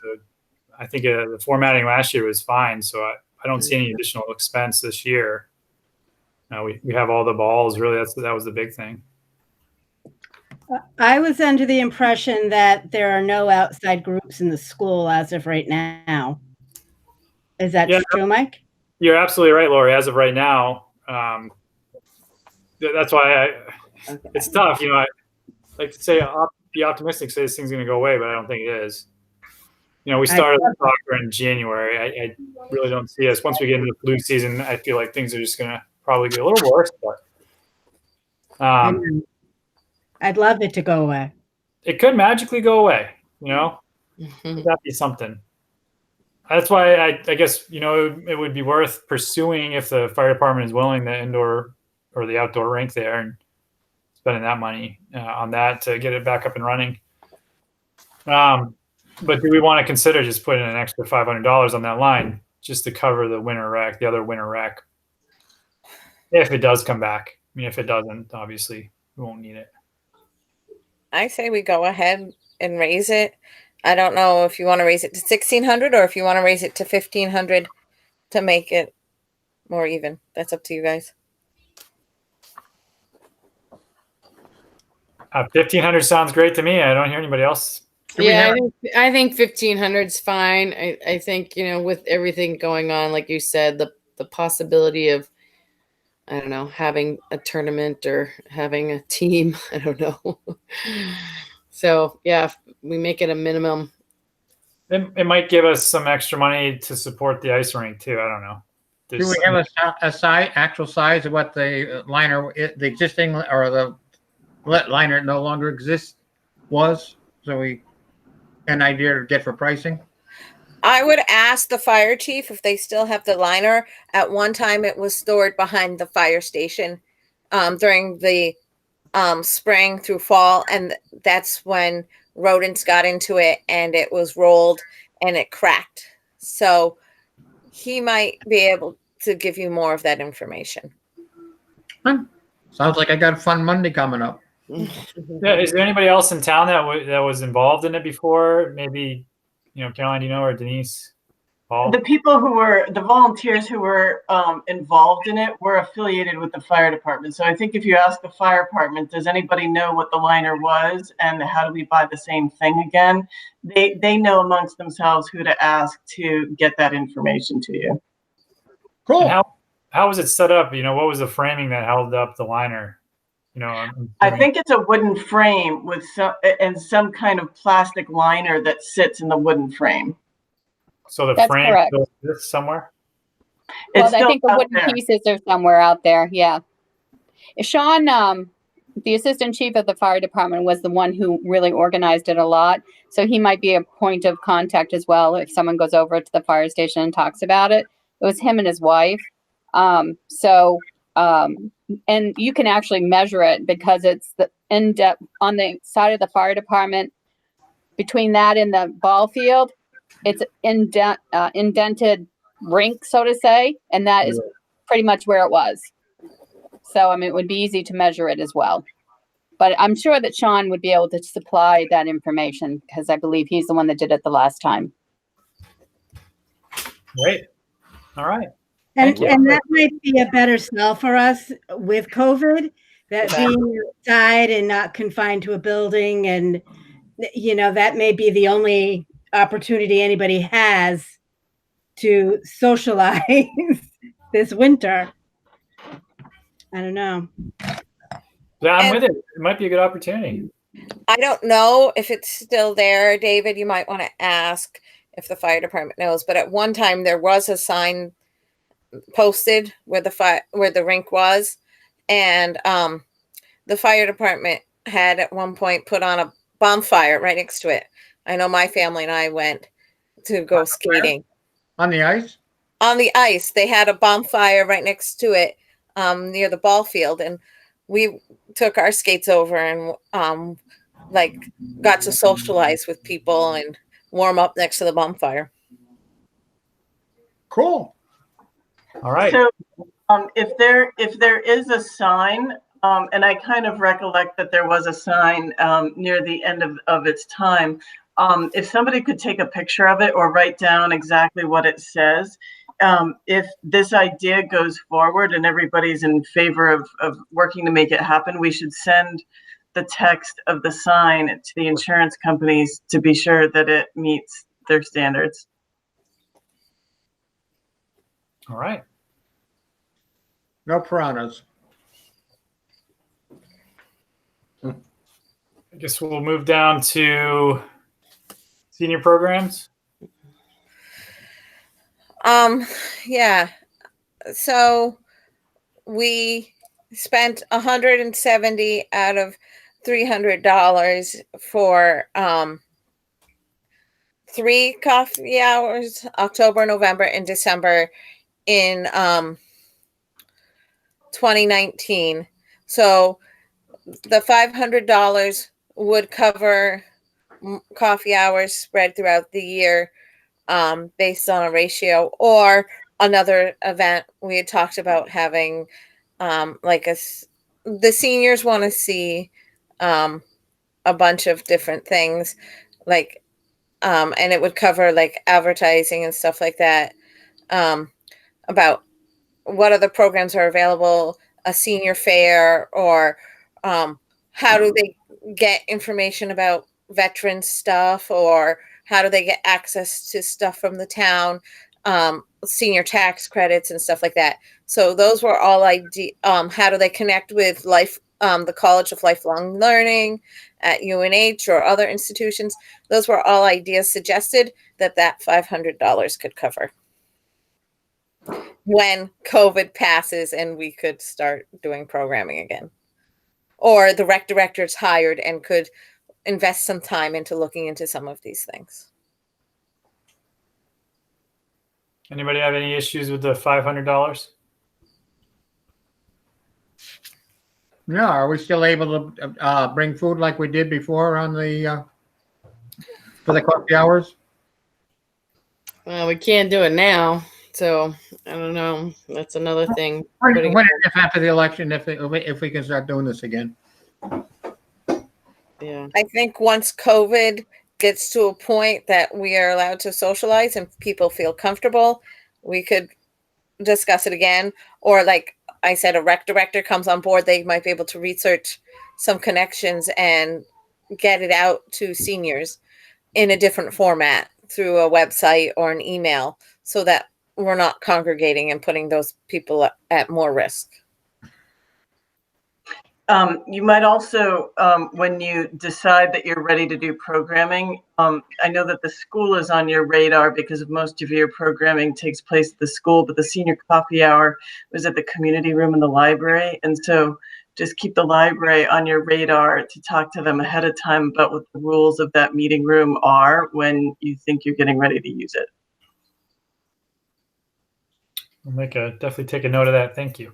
I think the formatting last year was fine, so I don't see any additional expense this year. We have all the balls. Really, that was the big thing. I was under the impression that there are no outside groups in the school as of right now. Is that true, Mike? You're absolutely right, Lori. As of right now, that's why it's tough. I like to say be optimistic, say this thing's going to go away, but I don't think it is. You know, we started the talk in January. I really don't see us. Once we get into the flu season, I feel like things are just going to probably get a little worse. But I'd love it to go away. it could magically go away. You know, Mhm. that'd be something. That's why I guess, you know, it would be worth pursuing if the fire department is willing, the indoor or the outdoor rink there, and spending that money on that to get it back up and running. But do we want to consider just putting an extra $500 on that line just to cover the winter rec, the other winter rec, if it does come back? I mean, if it doesn't, obviously we won't need it. I say we go ahead and raise it. I don't know if you want to raise it to 1,600 or if you want to raise it to 1,500 to make it more even. That's up to you guys. 1,500 sounds great to me. I don't hear anybody else. Do we Yeah, have- I think 1,500 is fine. I think, you know, with everything going on, like you said, the possibility of, I don't know, having a tournament or having a team, I don't know. So yeah, if we make it a minimum. It might give us some extra money to support the ice rink too. I don't know. Do we have a size, actual size of what the liner, the existing or the liner no longer exists was? So we, an idea to get for pricing? I would ask the fire chief if they still have the liner. At one time, it was stored behind the fire station during the spring through fall, and that's when rodents got into it and it was rolled and it cracked. So he might be able to give you more of that information. Sounds like I got a fun Monday coming up. Yeah, is there anybody else in town that was involved in it before? Maybe, you know, Caroline, do you know, or Denise? Paul? The people who were, the volunteers who were involved in it were affiliated with the fire department. So I think if you ask the fire department, does anybody know what the liner was and how do we buy the same thing again? They know amongst themselves who to ask to get that information to you. Cool. And how was it set up? You know, what was the framing that held up the liner? You know, I think it's a wooden frame with some kind of plastic liner that sits in the wooden frame. so. The That's frame correct. still exists somewhere. Well, It's I still think the out wooden there. pieces are somewhere out there. Yeah. Sean, the assistant chief of the fire department, was the one who really organized it a lot. So he might be a point of contact as well if someone goes over to the fire station and talks about it. It was him and his wife. And you can actually measure it because it's the in depth on the side of the fire department. Between that and the ball field, it's indented rink, so to say, and that is pretty much where it was. So, I mean, it would be easy to measure it as well. But I'm sure that Sean would be able to supply that information because I believe he's the one that did it the last time. Great. All right. And, Thank you. and that might be a better sell for us with COVID, that being outside and not confined to a building. And, you know, that may be the only opportunity anybody has to socialize this winter. I don't know. Yeah, I'm And- with it. It might be a good opportunity. I don't know if it's still there, David. You might want to ask if the fire department knows. But at one time, there was a sign posted where the rink was, and the fire department had at one point put on a bonfire right next to it. I know my family and I went to go skating On the ice? on the ice. They had a bonfire right next to it near the ball field, and we took our skates over and got to socialize with people and warm up next to the bonfire. Cool. All right. So if there is a sign, and I kind of recollect that there was a sign near the end of its time, if somebody could take a picture of it or write down exactly what it says, if this idea goes forward and everybody's in favor of working to make it happen, we should send the text of the sign to the insurance companies to be sure that it meets their standards. All right. No piranhas. guess we'll move down to senior programs. Yeah. So we spent 170 out of $300 for 3 coffee hours, October, November, and December in 2019. So the $500 would cover coffee hours spread throughout the year, based on a ratio, or another event. We had talked about having the seniors want to see a bunch of different things, like and it would cover like advertising and stuff like that, about what other programs are available, a senior fair, or how do they get information about veteran stuff, or how do they get access to stuff from the town, senior tax credits and stuff like that. So those were all how do they connect with the College of Lifelong Learning at UNH or other institutions. Those were all ideas suggested that $500 could cover when COVID passes and we could start doing programming again, or the rec director's hired and could invest some time into looking into some of these things. Anybody have any issues with the $500? No, are we still able to bring food like we did before on the for the coffee hours? Well, we can't do it now, so I don't know. That's another thing. When if after the election, if we can start doing this again? Yeah. I think once COVID gets to a point that we are allowed to socialize and people feel comfortable, we could discuss it again. Or like I said, a rec director comes on board, they might be able to research some connections and get it out to seniors in a different format through a website or an email, so that we're not congregating and putting those people at more risk. You might also, when you decide that you're ready to do programming, I know that the school is on your radar because most of your programming takes place at the school, but the senior coffee hour was at the community room in the library. And so just keep the library on your radar to talk to them ahead of time about what the rules of that meeting room are when you think you're getting ready to use it. I'll definitely take a note of that. Thank you.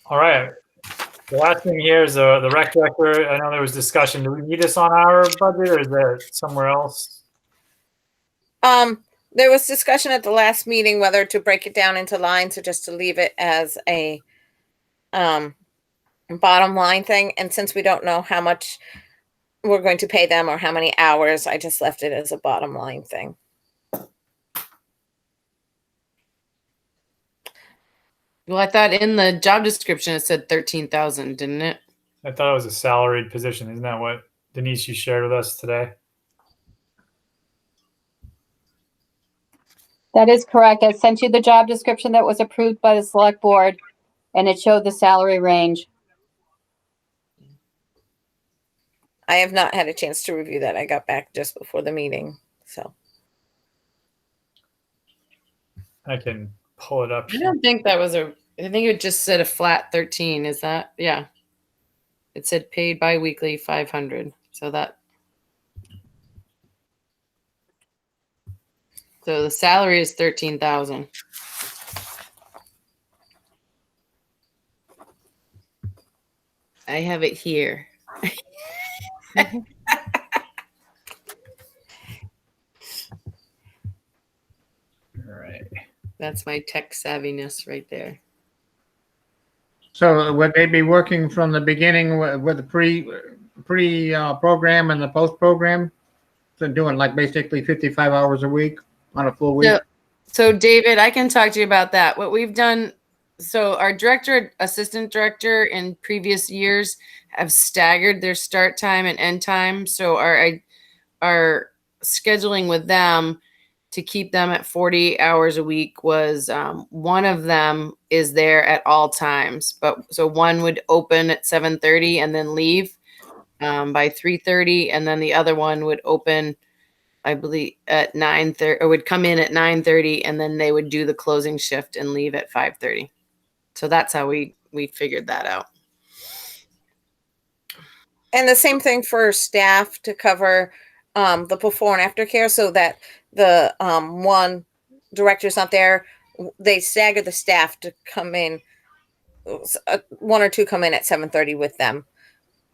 All right. The last thing here is the rec director. I know there was discussion. Do we need this on our budget, or is there somewhere else? There was discussion at the last meeting whether to break it down into lines or just to leave it as a bottom line thing. And since we don't know how much we're going to pay them or how many hours, I just left it as a bottom line thing. Well, I thought in the job description it said 13,000, didn't it? I thought it was a salaried position. Isn't that what Denise you shared with us today? That is correct. I sent you the job description that was approved by the select board, and it showed the salary range. I have not had a chance to review that. I got back just before the meeting, so. I can pull it up. I don't think that was I think it just said a flat 13. Is that? Yeah. It said paid bi-weekly 500. So the salary is 13,000. I have it here. All right. That's my tech savviness right there. So would they be working from the beginning with the pre program and the post program? So doing like basically 55 hours a week on a full week? So David, I can talk to you about that. What we've done, so our director, assistant director in previous years have staggered their start time and end time. So our scheduling with them to keep them at 40 hours a week was one of them is there at all times. But so one would open at 7:30 and then leave by 3:30, and then the other one would open, I believe, at 9:30, or would come in at 9:30, and then they would do the closing shift and leave at 5:30. So that's how we figured that out. And the same thing for staff to cover the before and after care, so that the one director's not there. They stagger the staff to come in. One or two come in at 7:30 with them,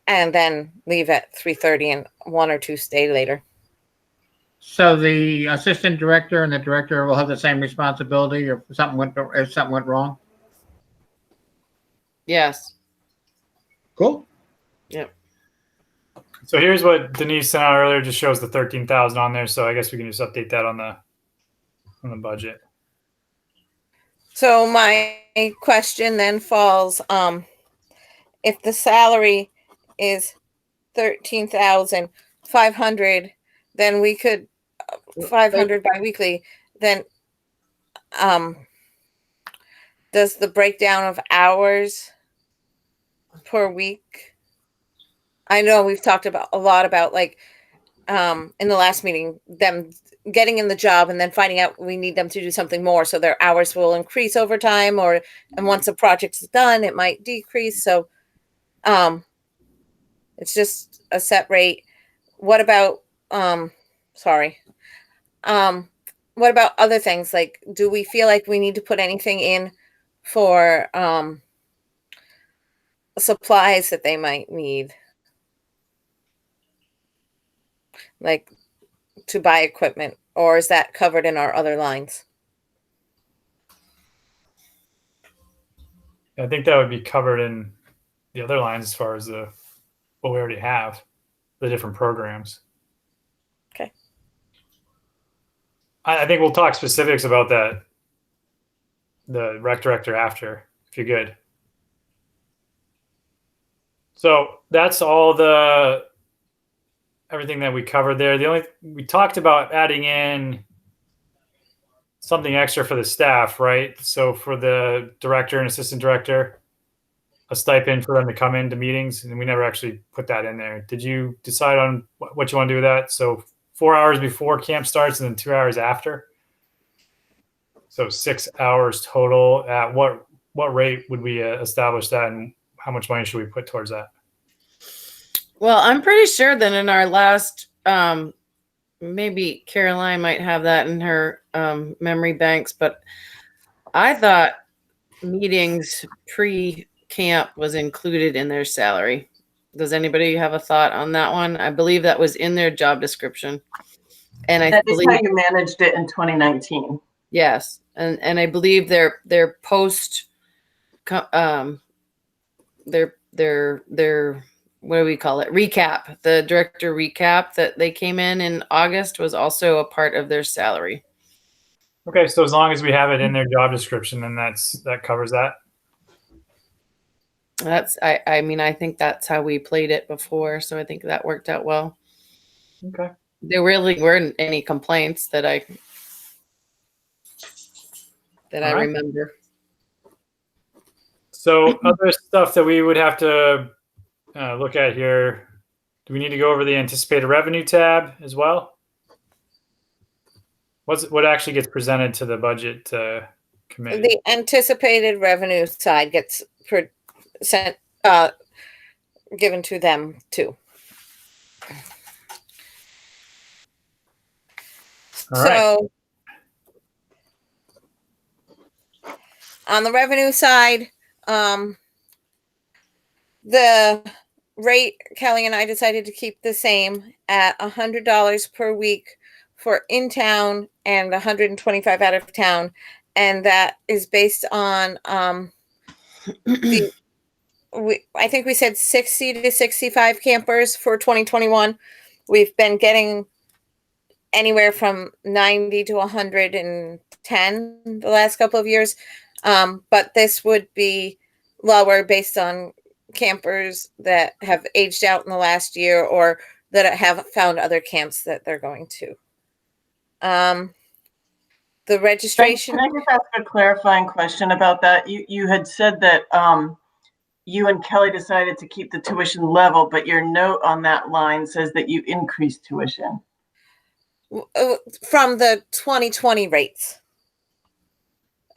and then leave at 3:30, and one or two stay later. So the assistant director and the director will have the same responsibility if something went wrong? Yes. Cool. Yep. So here's what Denise sent out earlier. Just shows the 13,000 on there. So I guess we can just update that on the budget. So my question then falls, if the salary is 13,500, then we could 500 biweekly. Then, does the breakdown of hours per week? I know we've talked a lot about like in the last meeting, them getting in the job and then finding out we need them to do something more, so their hours will increase over time, and once the project is done, it might decrease. So it's just a set rate. What about what about other things? Like, do we feel like we need to put anything in for supplies that they might need? Like to buy equipment, or is that covered in our other lines? I think that would be covered in the other lines as far as what we already have, the different programs. Okay. I think we'll talk specifics about that, the rec director, after, if you're good. So that's all everything that we covered there. We talked about adding in something extra for the staff, right? So for the director and assistant director, a stipend for them to come into meetings, and we never actually put that in there. Did you decide on what you want to do with that? So 4 hours before camp starts and then 2 hours after? So 6 hours total. At what rate would we establish that, and how much money should we put towards that? Well, I'm pretty sure that in our last, maybe Caroline might have that in her memory banks, but I thought meetings pre-camp was included in their salary. Does anybody have a thought on that one? I believe that was in their job description. And I That is believe how you managed it in 2019. yes. And I believe their post, their what do we call it? Recap. The director recap that they came in August was also a part of their salary. Okay, so as long as we have it in their job description, then that covers that. I mean, I think that's how we played it before, so I think that worked out well. Okay. There really weren't any complaints that I All right. remember. So other stuff that we would have to look at here. Do we need to go over the anticipated revenue tab as well? What actually gets presented to the budget committee? The anticipated revenue side gets given to them too. All right. So on the revenue side, the rate, Kelly and I decided to keep the same at $100 per week for in town and 125 out of town. And that is based on I think we said 60 to 65 campers for 2021. We've been getting anywhere from 90 to 110 the last couple of years. But this would be lower based on campers that have aged out in the last year or that have found other camps that they're going to. The registration, Can I just ask a clarifying question about that? You had said that you and Kelly decided to keep the tuition level, but your note on that line says that you increased tuition. from the 2020 rates.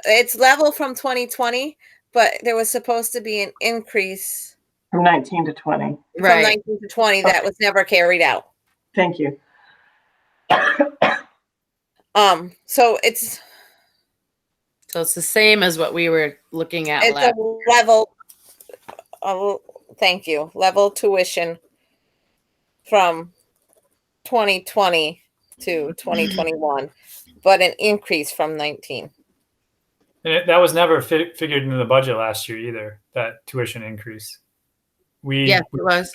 It's level from 2020, but there was supposed to be an increase From 19 to 20. from Right. 19 to 20 that was never carried out. Thank you. So it's So it's the same as what we were looking at it's last. a level thank you, level tuition from 2020 to 2021, but an increase from 19. And that was never figured into the budget last year either, that tuition increase. Yes, it was.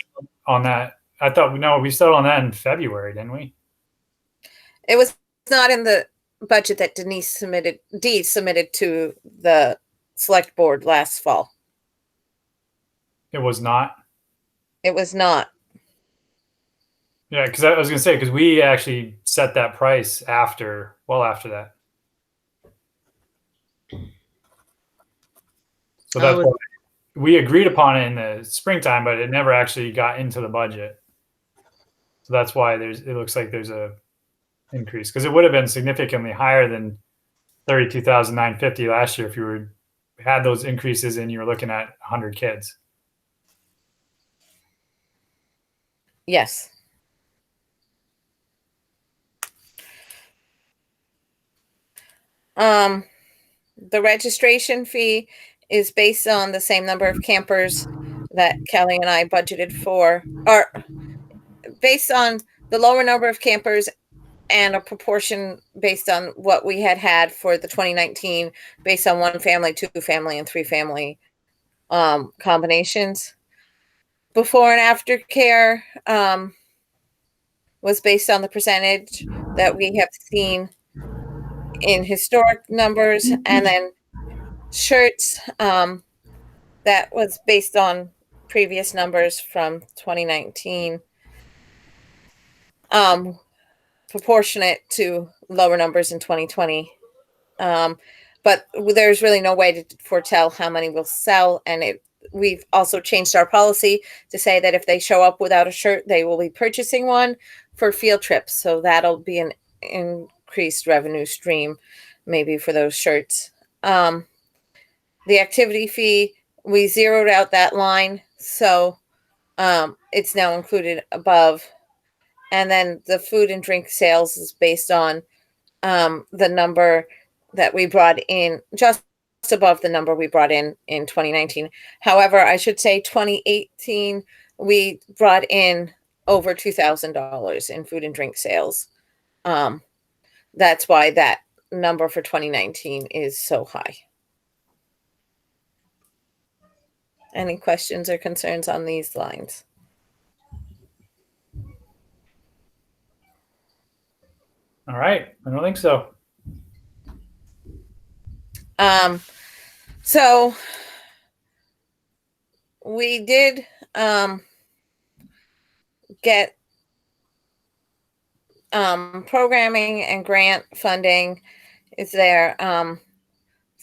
On that, I thought, no, we settled on that in February, didn't we? It was not in the budget that Dee submitted to the select board last fall. It was not. It was not. Yeah, because I was going to say, because we actually set that price after that. So that's why we agreed upon it in the springtime, but it never actually got into the budget. So that's why it looks like there's a increase, because it would have been significantly higher than 32,950 last year if you had those increases and you were looking at 100 kids. Yes. The registration fee is based on the same number of campers that Kelly and I budgeted for, or based on the lower number of campers and a proportion based on what we had for the 2019, based on 1 family, 2 family, and 3 family combinations. Before and after care was based on the percentage that we have seen in historic numbers, and then shirts that was based on previous numbers from 2019, proportionate to lower numbers in 2020. But there's really no way to foretell how many will sell, and we've also changed our policy to say that if they show up without a shirt, they will be purchasing one for field trips. So that'll be an increased revenue stream maybe for those shirts. The activity fee, we zeroed out that line, so it's now included above. And then the food and drink sales is based on the number that we brought in, just above the number we brought in 2019. However, I should say 2018, we brought in over $2,000 in food and drink sales. That's why that number for 2019 is so high. Any questions or concerns on these lines? All right. I don't think so. So we did get programming and grant funding is there.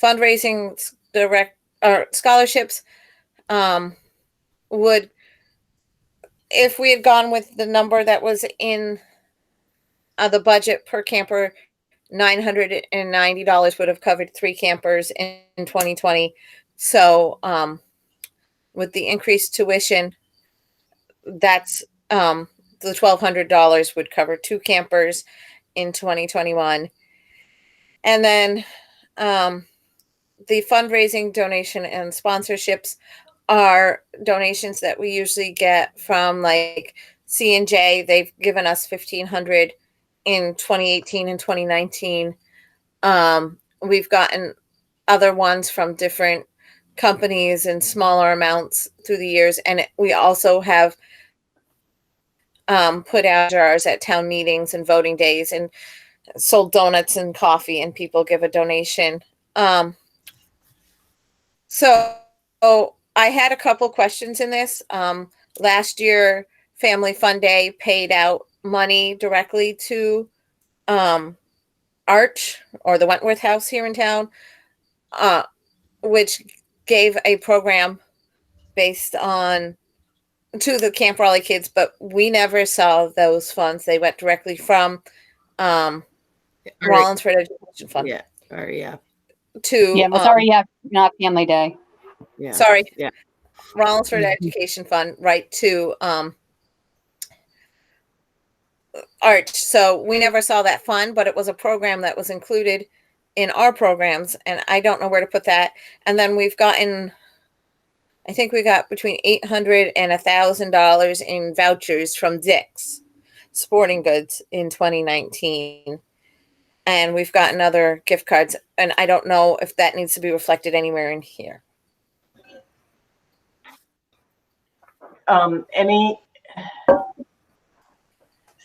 Fundraising direct or scholarships would, if we had gone with the number that was in the budget per camper, $990 would have covered 3 campers in 2020. So with the increased tuition, that's the $1,200 would cover 2 campers in 2021. And then the fundraising, donation, and sponsorships are donations that we usually get from like C&J. They've given us $1,500 in 2018 and 2019. We've gotten other ones from different companies in smaller amounts through the years. And we also have put out jars at town meetings and voting days and sold donuts and coffee, and people give a donation. So I had a couple questions in this. Last year, Family Fun Day paid out money directly to Arch, or the Wentworth House here in town, which gave a program based on to the Camp Raleigh kids, but we never saw those funds. They went directly from Rollinsford Education Fund Yeah. Or yeah. to Yeah, it was already not Family Day. Yeah. sorry, Yeah. Rollinsford Education Fund, right to Arch. So we never saw that fund, but it was a program that was included in our programs, and I don't know where to put that. And then we've gotten, I think we got between $800 and $1,000 in vouchers from Dick's Sporting Goods in 2019. And we've gotten other gift cards, and I don't know if that needs to be reflected anywhere in here.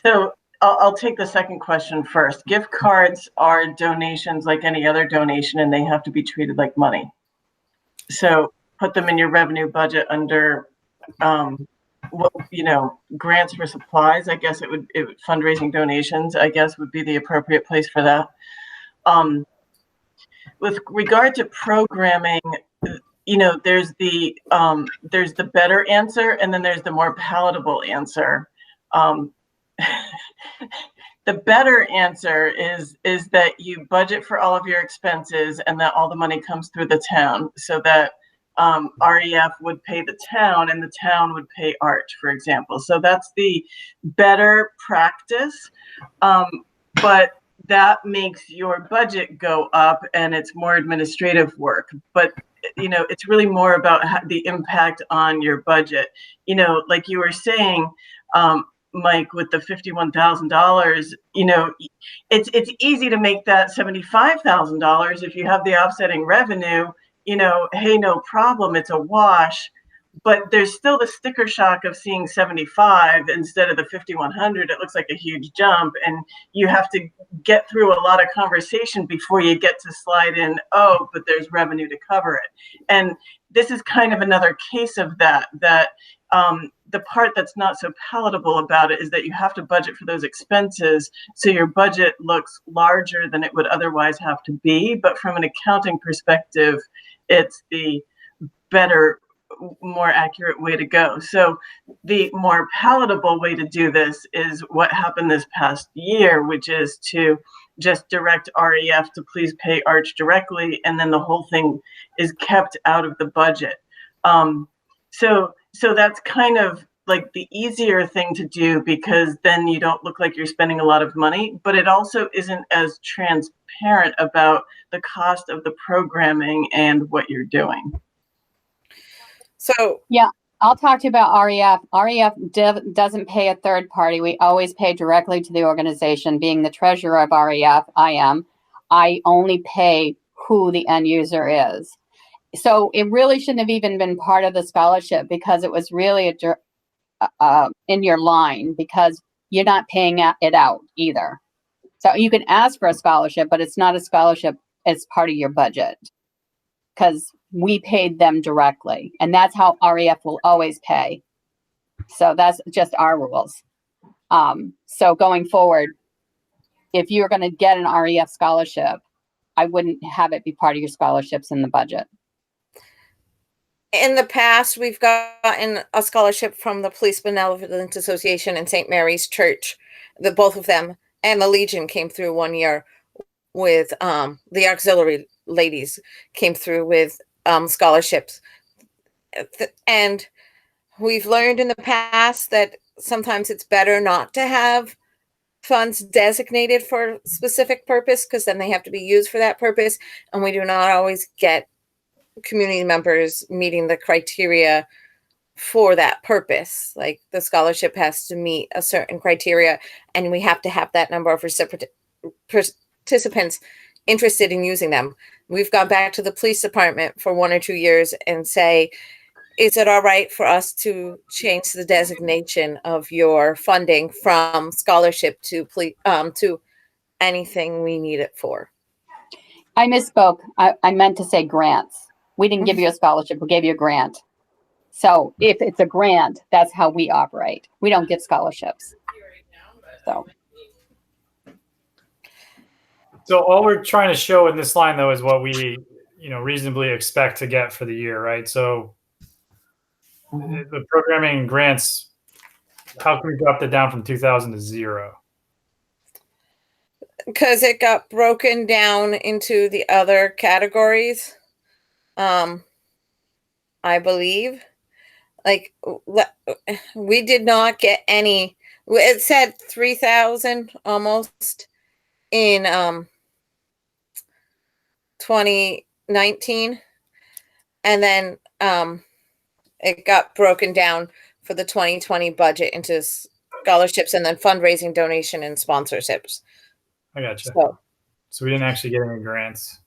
So I'll take the second question first. Gift cards are donations like any other donation, and they have to be treated like money. So put them in your revenue budget under, grants for supplies. I guess it would fundraising donations, I guess, would be the appropriate place for that. With regard to programming, there's the better answer, and then there's the more palatable answer. The better answer is that you budget for all of your expenses and that all the money comes through the town, so that REF would pay the town and the town would pay Arch, for example. So that's the better practice. But that makes your budget go up and it's more administrative work. But it's really more about the impact on your budget. Like you were saying, Mike, with the $51,000, it's easy to make that $75,000 if you have the offsetting revenue. Hey, no problem, it's a wash. But there's still the sticker shock of seeing 75 instead of the 5,100. It looks like a huge jump, and you have to get through a lot of conversation before you get to slide in, oh, but there's revenue to cover it. And this is kind of another case of that the part that's not so palatable about it is that you have to budget for those expenses, so your budget looks larger than it would otherwise have to be. But from an accounting perspective, it's the better, more accurate way to go. So the more palatable way to do this is what happened this past year, which is to just direct REF to please pay Arch directly, and then the whole thing is kept out of the budget. So that's kind of like the easier thing to do, because then you don't look like you're spending a lot of money, but it also isn't as transparent about the cost of the programming and what you're doing. So Yeah, I'll talk to you about REF. REF doesn't pay a third party. We always pay directly to the organization. Being the treasurer of REF, I only pay who the end user is. So it really shouldn't have even been part of the scholarship, because it was really in your line, because you're not paying it out either. So you can ask for a scholarship, but it's not a scholarship as part of your budget, because we paid them directly, and that's how REF will always pay. So that's just our rules. So going forward, if you're going to get an REF scholarship, I wouldn't have it be part of your scholarships in the budget. in the past, we've gotten a scholarship from the Police Benevolent Association and St. Mary's Church. The both of them, and the Legion came through one year with the auxiliary ladies came through with scholarships. And we've learned in the past that sometimes it's better not to have funds designated for a specific purpose, because then they have to be used for that purpose. And we do not always get community members meeting the criteria for that purpose. Like the scholarship has to meet a certain criteria, and we have to have that number of participants interested in using them. We've gone back to the police department for 1 or 2 years and say, is it all right for us to change the designation of your funding from scholarship to anything we need it for? I misspoke. I meant to say grants. We didn't give you a scholarship. We gave you a grant. So if it's a grant, that's how we operate. We don't get scholarships. So So all we're trying to show in this line, though, is what we, reasonably expect to get for the year, right? So the programming and grants, how can we drop that down from 2,000 to 0? Because it got broken down into the other categories. I believe. Like we did not get any. It said 3,000 almost in 2019, and then it got broken down for the 2020 budget into scholarships and then fundraising, donation, and sponsorships. I gotcha. So we didn't actually get any grants.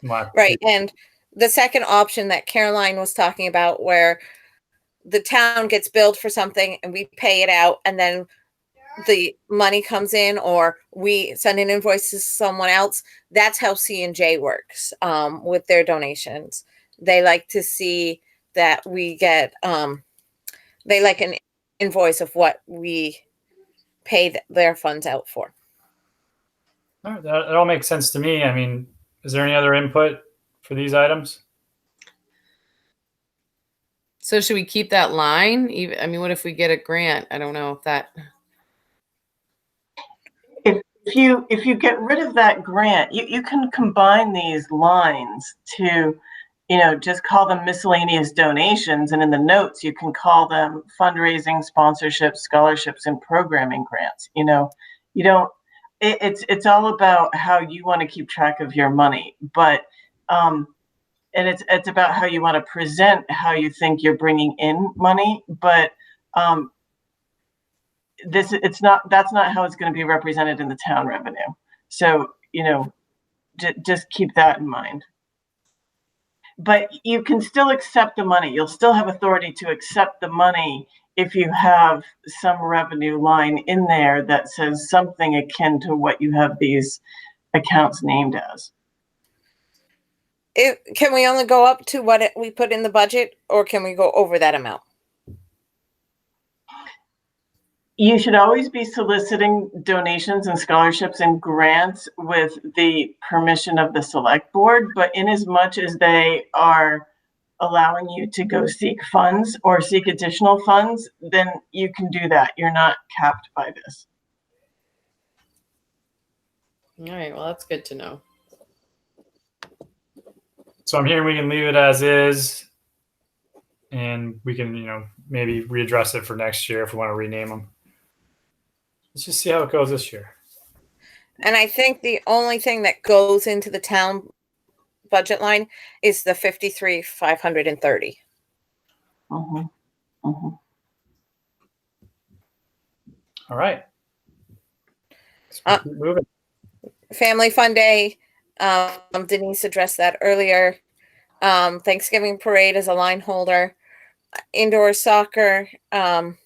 right, and the second option that Caroline was talking about, where the town gets billed for something and we pay it out, and then the money comes in, or we send an invoice to someone else. That's how C&J works with their donations. They like to see that we get, they like an invoice of what we paid their funds out for. All right, that all makes sense to me. I mean, is there any other input for these items? So should we keep that line? Even, I mean, what if we get a grant? I don't know if that. If you get rid of that grant, you can combine these lines to, just call them miscellaneous donations, and in the notes you can call them fundraising, sponsorships, scholarships, and programming grants. You don't. It's all about how you want to keep track of your money, but and it's about how you want to present how you think you're bringing in money, but that's not how it's going to be represented in the town revenue. So just keep that in mind. But you can still accept the money. You'll still have authority to accept the money if you have some revenue line in there that says something akin to what you have these accounts named as. Can we only go up to what we put in the budget, or can we go over that amount? You should always be soliciting donations and scholarships and grants with the permission of the select board, but in as much as they are allowing you to go seek funds or seek additional funds, then you can do that. You're not capped by this. All right. Well, that's good to know. So I'm hearing we can leave it as is, and we can, maybe readdress it for next year if we want to rename them. Let's just see how it goes this year. And I think the only thing that goes into the town budget line is the 53,530. Mm-hmm. Mm-hmm. All right. Let's keep moving. Family Fun Day. Denise addressed that earlier. Thanksgiving Parade is a line holder. Indoor soccer. And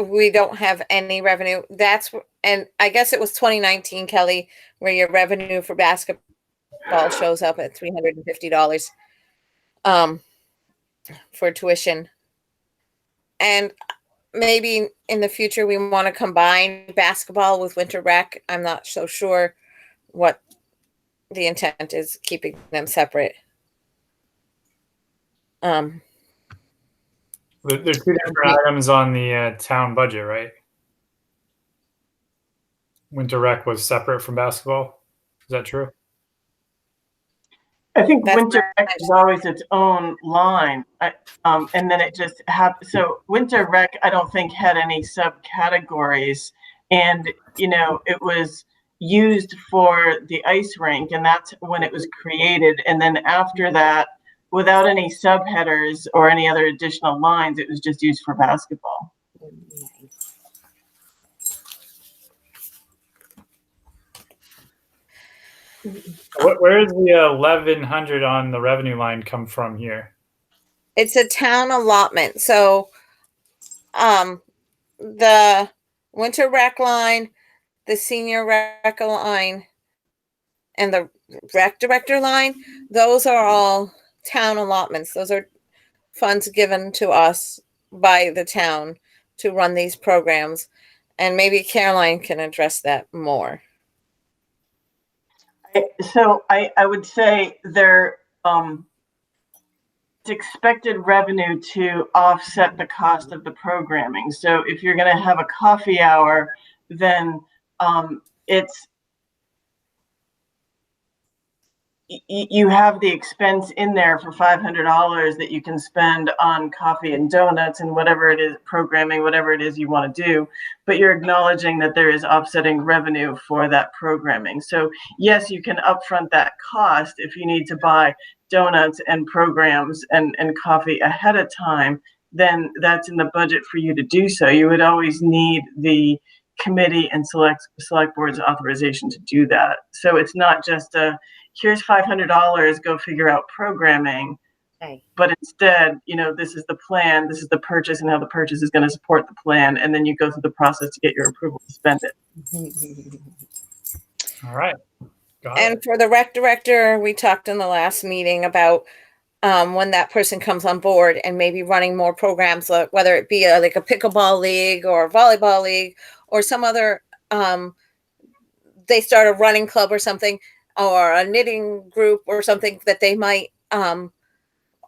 we don't have any revenue. And I guess it was 2019, Kelly, where your revenue for basketball shows up at $350 for tuition. And maybe in the future we want to combine basketball with winter rec. I'm not so sure what the intent is, keeping them separate. There's two different items on the town budget, right? Winter rec was separate from basketball. Is that true? I think That's winter rec is always its own line, and then it just happened. So winter rec, I don't think had any subcategories, and it was used for the ice rink, and that's when it was created. And then after that, without any subheaders or any other additional lines, it was just used for basketball. Where does the 1,100 on the revenue line come from here? It's a town allotment. So the winter rec line, the senior rec line, and the rec director line, those are all town allotments. Those are funds given to us by the town to run these programs. And maybe Caroline can address that more. So I would say there, it's expected revenue to offset the cost of the programming. So if you're going to have a coffee hour, then it's you have the expense in there for $500 that you can spend on coffee and donuts and whatever it is, programming, whatever it is you want to do, but you're acknowledging that there is offsetting revenue for that programming. So yes, you can upfront that cost if you need to buy donuts and programs and coffee ahead of time, then that's in the budget for you to do so. You would always need the committee and select board's authorization to do that. So it's not just a, here's $500, go figure out programming. Okay. But instead, this is the plan, this is the purchase, and how the purchase is going to support the plan. And then you go through the process to get your approval to spend it. All right. Got it. And for the rec director, we talked in the last meeting about when that person comes on board and maybe running more programs, whether it be like a pickleball league or a volleyball league or some other, they start a running club or something, or a knitting group or something, that they might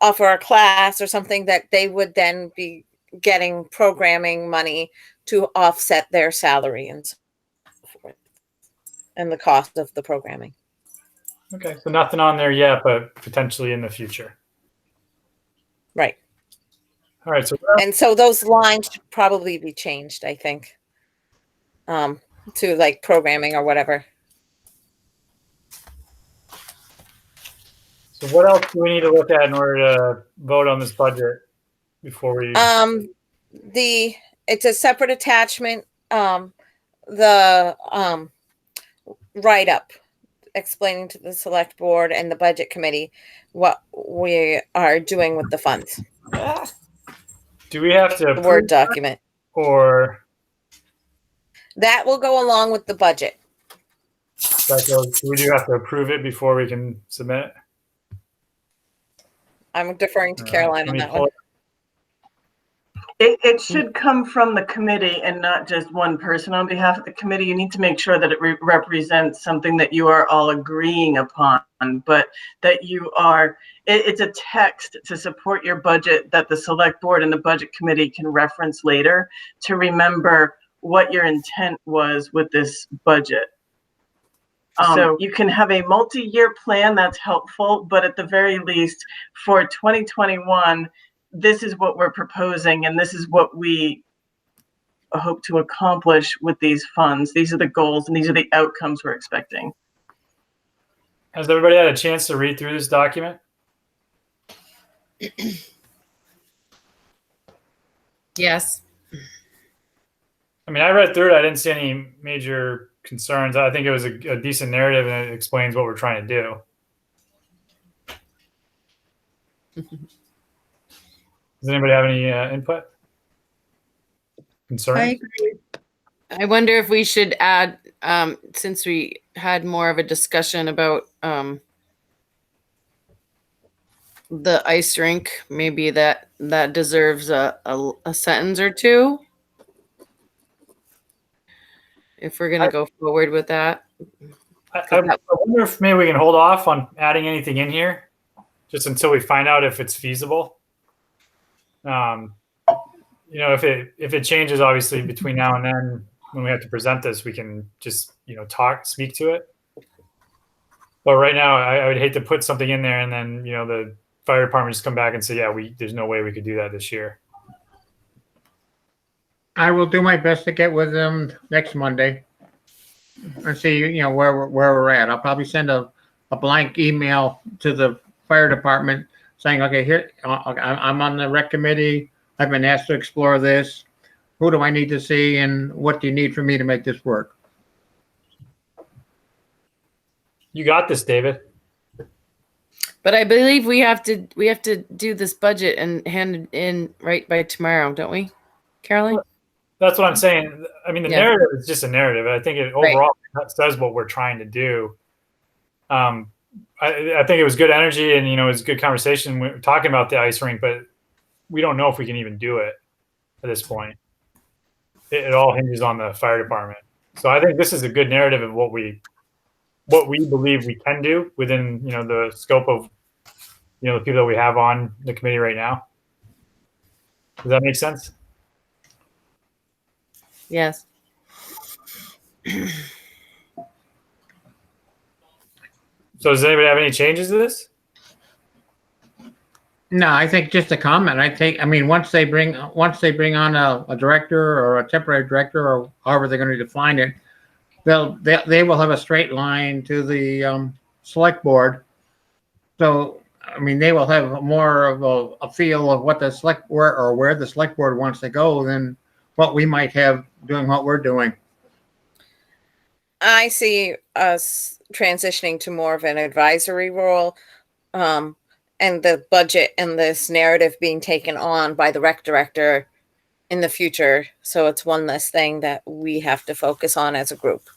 offer a class or something, that they would then be getting programming money to offset their salary and so forth, and the cost of the programming. Okay, so nothing on there yet, but potentially in the future. Right. All right, so And so those lines should probably be changed, I think, to like programming or whatever. so what else do we need to look at in order to vote on this budget before we? It's a separate attachment. The write-up explaining to the select board and the budget committee what we are doing with the funds. Do we have to The approve Word that, document. or That will go along with the budget. we do have to approve it before we can submit it? I'm deferring to All right, Caroline let on me that pull one. It should come from the committee and not just one person on behalf of the committee. You need to make sure that it represents something that you are all agreeing upon, but that you are, it's a text to support your budget that the select board and the budget committee can reference later to remember what your intent was with this budget. So you can have a multi-year plan, that's helpful, but at the very least for 2021, this is what we're proposing, and this is what we hope to accomplish with these funds. These are the goals, and these are the outcomes we're expecting. Has everybody had a chance to read through this document? Yes. I mean, I read through it. I didn't see any major concerns. I think it was a decent narrative, and it explains what we're trying to do. Does anybody have any input? Concerns? I agree. I wonder if we should add, since we had more of a discussion about the ice rink, maybe that deserves a sentence or two. If we're gonna go forward with that. I wonder if maybe we can hold off on adding anything in here just until we find out if it's feasible. If it changes, obviously between now and then, when we have to present this, we can just speak to it. But right now, I would hate to put something in there and then the fire department just come back and say, yeah, there's no way we could do that this year. I will do my best to get with them next Monday and see, where we're at. I'll probably send a blank email to the fire department saying, okay, here, I'm on the rec committee. I've been asked to explore this. Who do I need to see, and what do you need from me to make this work? You got this, David. But I believe we have to do this budget and hand it in right by tomorrow, don't we, Caroline? That's what I'm saying. I mean, the Yeah. narrative is just a narrative. I think it overall says what we're trying to do. I think it was good energy, and it was good conversation. We're talking about the ice rink, but we don't know if we can even do it at this point. it all hinges on the fire department. So I think this is a good narrative of what we believe we can do within, the scope of, the people that we have on the committee right now. Does that make sense? Yes. So does anybody have any changes to this? No, I think just a comment. I mean, once they bring on a director or a temporary director or however they're going to define it, they will have a straight line to the select board. So, I mean, they will have more of a feel of what the select board or where the select board wants to go than what we might have doing what we're doing. I see us transitioning to more of an advisory role, and the budget and this narrative being taken on by the rec director in the future. So it's one less thing that we have to focus on as a group.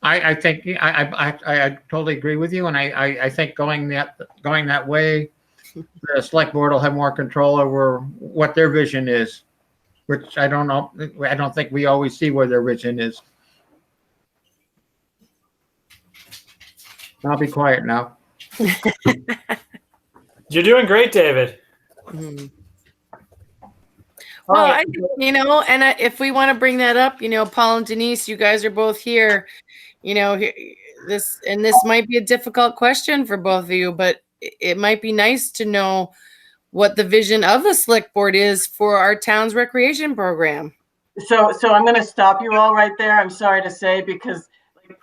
I think I totally agree with you, and I think going that way, the select board will have more control over what their vision is, which I don't know. I don't think we always see where their vision is. I'll be quiet now. You're doing great, David. Mhm. All Well, right. if we want to bring that up, Paul and Denise, you guys are both here. This might be a difficult question for both of you, but it might be nice to know what the vision of the select board is for our town's recreation program. So I'm going to stop you all right there. I'm sorry to say, because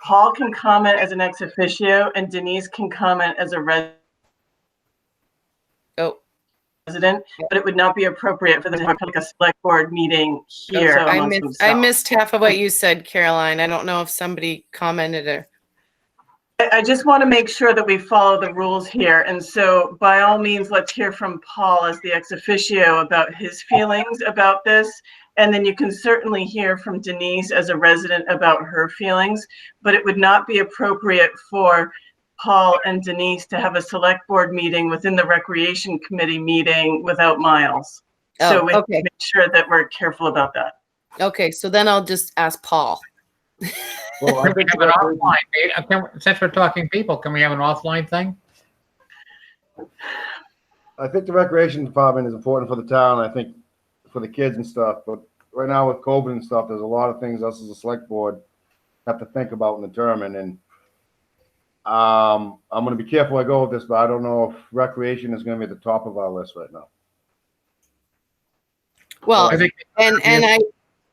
Paul can comment as an ex officio and Denise can comment as a resident, but it would not be appropriate for them to have like a select board meeting here. I amongst I themselves. missed half of what you said, Caroline. I don't know if somebody commented or. I just want to make sure that we follow the rules here. And so by all means, let's hear from Paul as the ex officio about his feelings about this. And then you can certainly hear from Denise as a resident about her feelings, but it would not be appropriate for Paul and Denise to have a select board meeting within the recreation committee meeting without Miles. So we have to make sure that we're careful about that. Okay, so then I'll just ask Paul. Well, I Can we think have an offline? Since we're talking people, can we have an offline thing? I think the recreation department is important for the town. I think for the kids and stuff, but right now with COVID and stuff, there's a lot of things us as a select board have to think about and determine. And I'm going to be careful I go with this, but I don't know if recreation is going to be at the top of our list right now. Well, I think and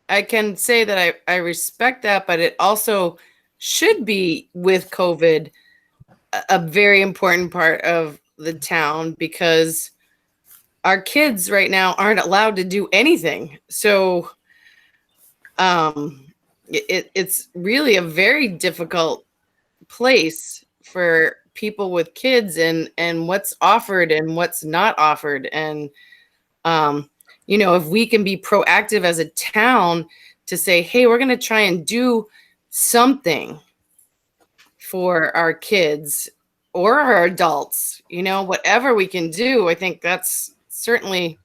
I can say that I respect that, but it also should be with COVID a very important part of the town, because our kids right now aren't allowed to do anything. So it's really a very difficult place for people with kids and what's offered and what's not offered. And if we can be proactive as a town to say, hey, we're going to try and do something for our kids or our adults, whatever we can do, I think that's certainly,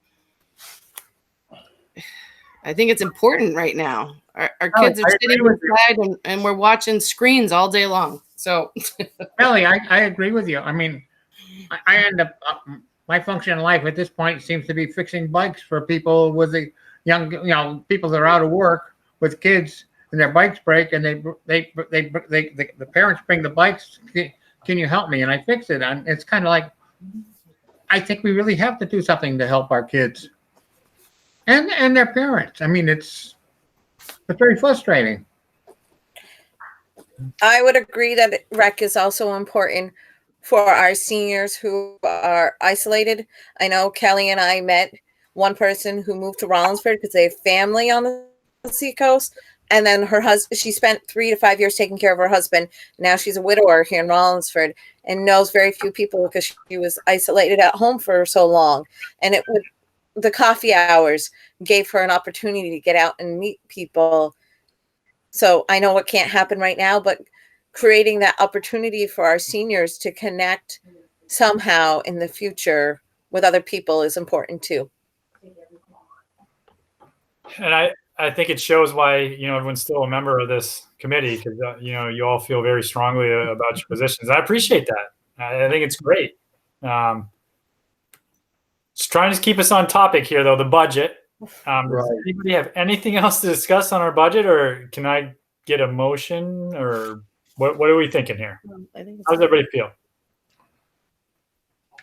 I think it's important right now. Our kids are sitting inside and we're watching screens all day long. So Really, I agree with you. I mean, I end up, my function in life at this point seems to be fixing bikes for people with the young, people that are out of work with kids and their bikes break and the parents bring the bikes. Can you help me? And I fix it. And it's kind of like, I think we really have to do something to help our kids and their parents. I mean, it's very frustrating. I would agree that rec is also important for our seniors who are isolated. I know Kelly and I met one person who moved to Rollinsford because they have family on the seacoast. And then her husband, she spent 3 to 5 years taking care of her husband. Now she's a widower here in Rollinsford and knows very few people because she was isolated at home for so long. And the coffee hours gave her an opportunity to get out and meet people. So I know it can't happen right now, but creating that opportunity for our seniors to connect somehow in the future with other people is important too. And I think it shows why, everyone's still a member of this committee because, you all feel very strongly about your positions. I appreciate that. I think it's great. Just trying to keep us on topic here, though, the budget. Does anybody have anything else to discuss on our budget, or can I get a motion, or what are we thinking here? I think How does everybody feel?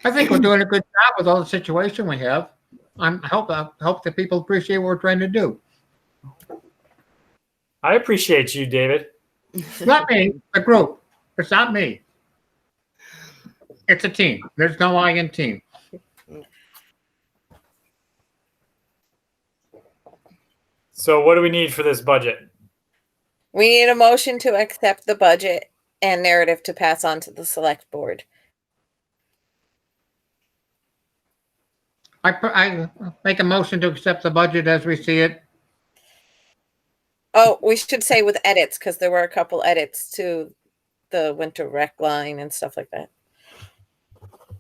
I think we're doing a good job with all the situation we have. I hope that people appreciate what we're trying to do. I appreciate you, David. It's not me, the group. It's not me. It's a team. There's no I in team. So what do we need for this budget? We need a motion to accept the budget and narrative to pass on to the select board. I make a motion to accept the budget as we see it. Oh, we should say with edits, because there were a couple edits to the winter rec line and stuff like that.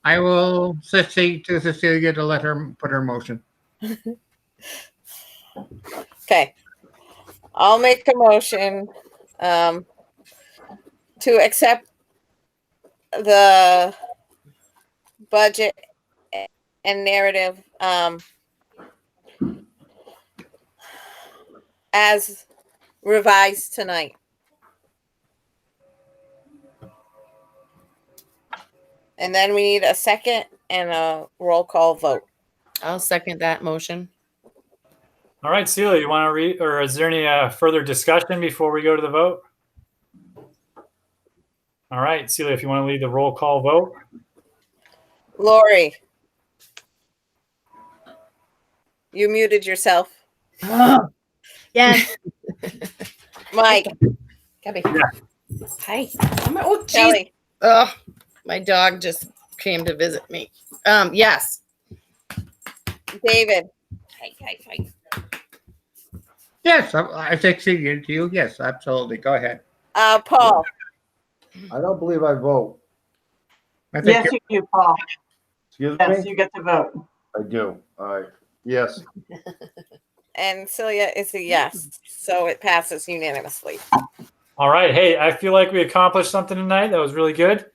I will succeed to Cecilia to let her put her motion. Okay. I'll make a motion to accept the budget and narrative as revised tonight. And then we need a second and a roll call vote. I'll second that motion. All right, Celia, you want to read, or is there any further discussion before we go to the vote? All right, Celia, if you want to lead the roll call vote. Lori, you muted yourself. Yes. Mike, Gabby. Yeah. Hi. Oh, geez. Kelly, Oh, my dog just came to visit me. Yes. David, Hi. Yes, I succeeded to you. Yes, absolutely. Go ahead. Paul, I don't believe I vote. I think Yes, you do, Paul. Excuse Yes, me? you get to vote. I do. All right. Yes. and Celia is a yes, so it passes unanimously. All right. Hey, I feel like we accomplished something tonight. That was really good.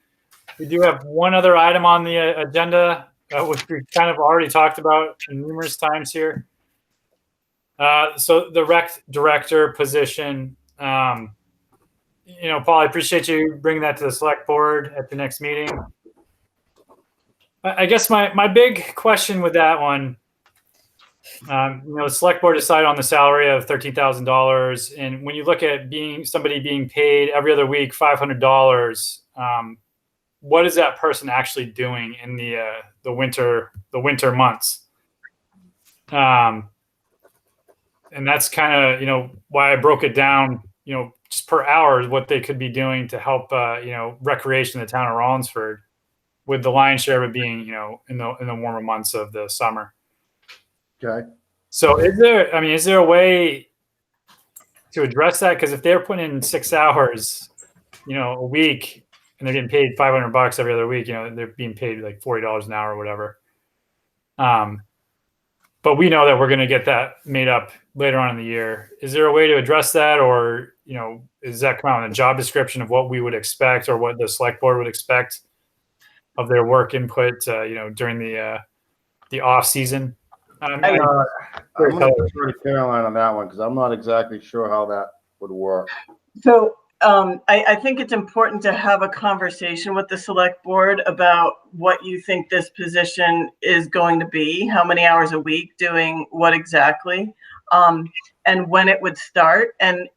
We do have one other item on the agenda, which we've kind of already talked about numerous times here. So the rec director position, Paul, I appreciate you bringing that to the select board at the next meeting. I guess my big question with that one, the select board decided on the salary of $13,000, and when you look at somebody being paid every other week $500, what is that person actually doing in the winter months? And that's kind of why I broke it down, just per hour, what they could be doing to help recreation in the town of Rollinsford, with the lion's share of it being in the warmer months of the summer. Okay. So is there a way to address that? Because if they're putting in 6 hours, a week, and they're getting paid $500 every other week, they're being paid like $40 an hour or whatever. But we know that we're going to get that made up later on in the year. Is there a way to address that, or is that come out in a job description of what we would expect, or what the select board would expect of their work input, during the off season? I'm going to defer to Caroline on that one because I'm not exactly sure how that would work. So I think it's important to have a conversation with the select board about what you think this position is going to be, how many hours a week doing what exactly, and when it would start. And,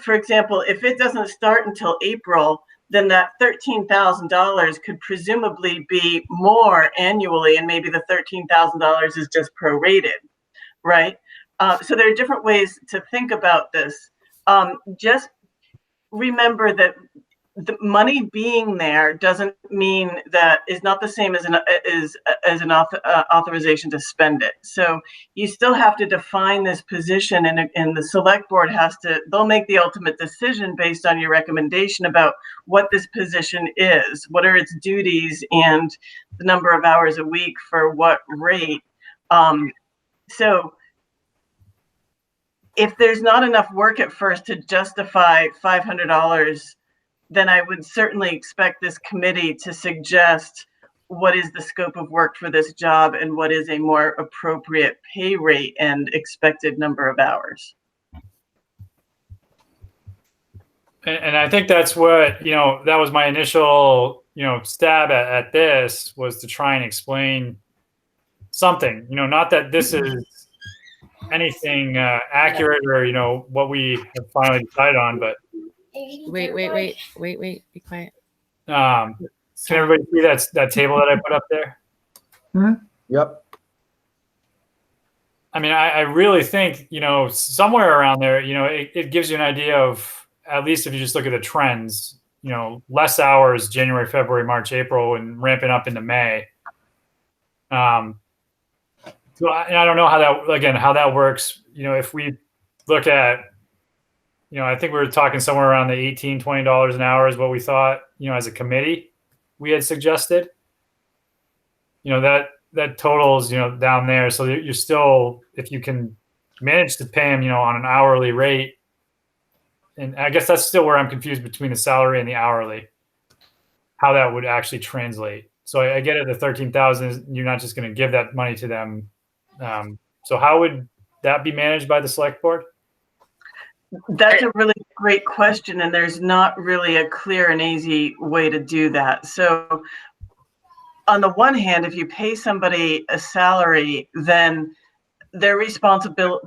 for example, if it doesn't start until April, then that $13,000 could presumably be more annually, and maybe the $13,000 is just prorated, right? So there are different ways to think about this. Just remember that the money being there doesn't mean that is not the same as an authorization to spend it. So you still have to define this position, and the select board they'll make the ultimate decision based on your recommendation about what this position is, what are its duties, and the number of hours a week for what rate. So if there's not enough work at first to justify $500, then I would certainly expect this committee to suggest what is the scope of work for this job and what is a more appropriate pay rate and expected number of hours. And I think that's what, that was my initial, stab at this, was to try and explain something, not that this is anything accurate or, what we have finally decided on, but. Wait, be quiet. Can everybody see that table that I put up there? Yep. I mean, I really think, somewhere around there, it gives you an idea of, at least if you just look at the trends, less hours, January, February, March, April, and ramping up into May. So I don't know how that works. If we look at, I think we were talking somewhere around the $18, $20 an hour is what we thought, as a committee we had suggested. That totals, down there. So you're still, if you can manage to pay them, on an hourly rate, and I guess that's still where I'm confused between the salary and the hourly, how that would actually translate. So I get it, the 13,000, you're not just going to give that money to them. So how would that be managed by the select board? That's a really great question, and there's not really a clear and easy way to do that. So on the one hand, if you pay somebody a salary, then they are responsible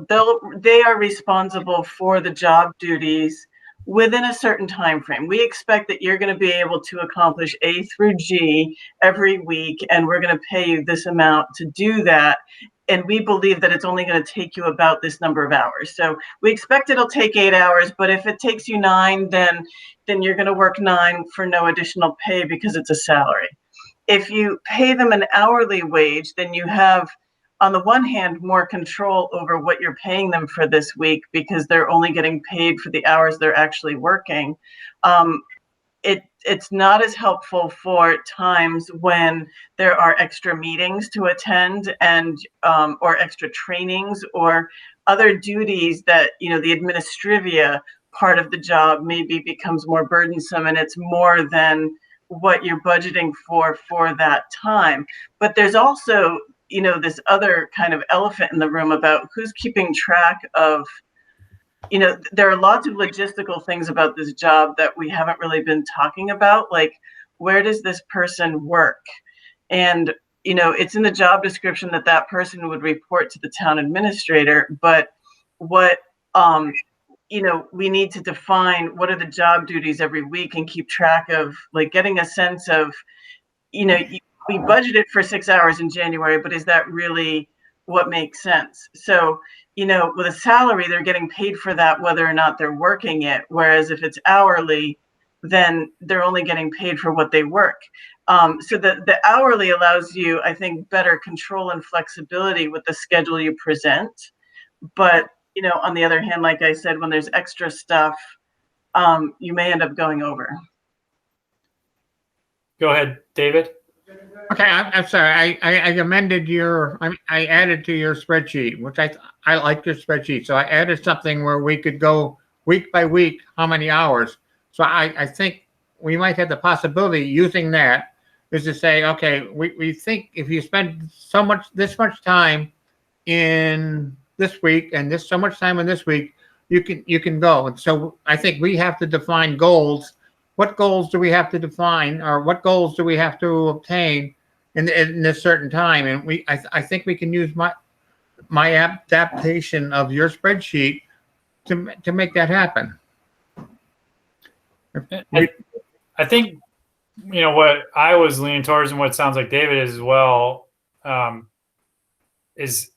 for the job duties within a certain time frame. We expect that you're going to be able to accomplish A through G every week, and we're going to pay you this amount to do that. And we believe that it's only going to take you about this number of hours. So we expect it'll take 8 hours, but if it takes you 9, then you're going to work 9 for no additional pay because it's a salary. If you pay them an hourly wage, then you have, on the one hand, more control over what you're paying them for this week because they're only getting paid for the hours they're actually working. It's not as helpful for times when there are extra meetings to attend and or extra trainings or other duties that, the administrivia part of the job maybe becomes more burdensome and it's more than what you're budgeting for that time. But there's also, this other kind of elephant in the room about who's keeping track of, there are lots of logistical things about this job that we haven't really been talking about, like where does this person work? And, it's in the job description that person would report to the town administrator, but what, we need to define what are the job duties every week and keep track of, like, getting a sense of, we budgeted for 6 hours in January, but is that really what makes sense? So, with a salary, they're getting paid for that whether or not they're working it. Whereas if it's hourly, then they're only getting paid for what they work. So the hourly allows you, I think, better control and flexibility with the schedule you present. But, on the other hand, like I said, when there's extra stuff, you may end up going over. Go ahead, David. Okay, I'm sorry. I amended I added to your spreadsheet, which I like your spreadsheet. So I added something where we could go week by week, how many hours. So I think we might have the possibility using that is to say, okay, we think if you spend this much time in this week and so much time in this week, you can go. And so I think we have to define goals. What goals do we have to define, or what goals do we have to obtain in a certain time? And I think we can use my adaptation of your spreadsheet to make that happen. I think, what I was leaning towards and what it sounds like David is as well, is,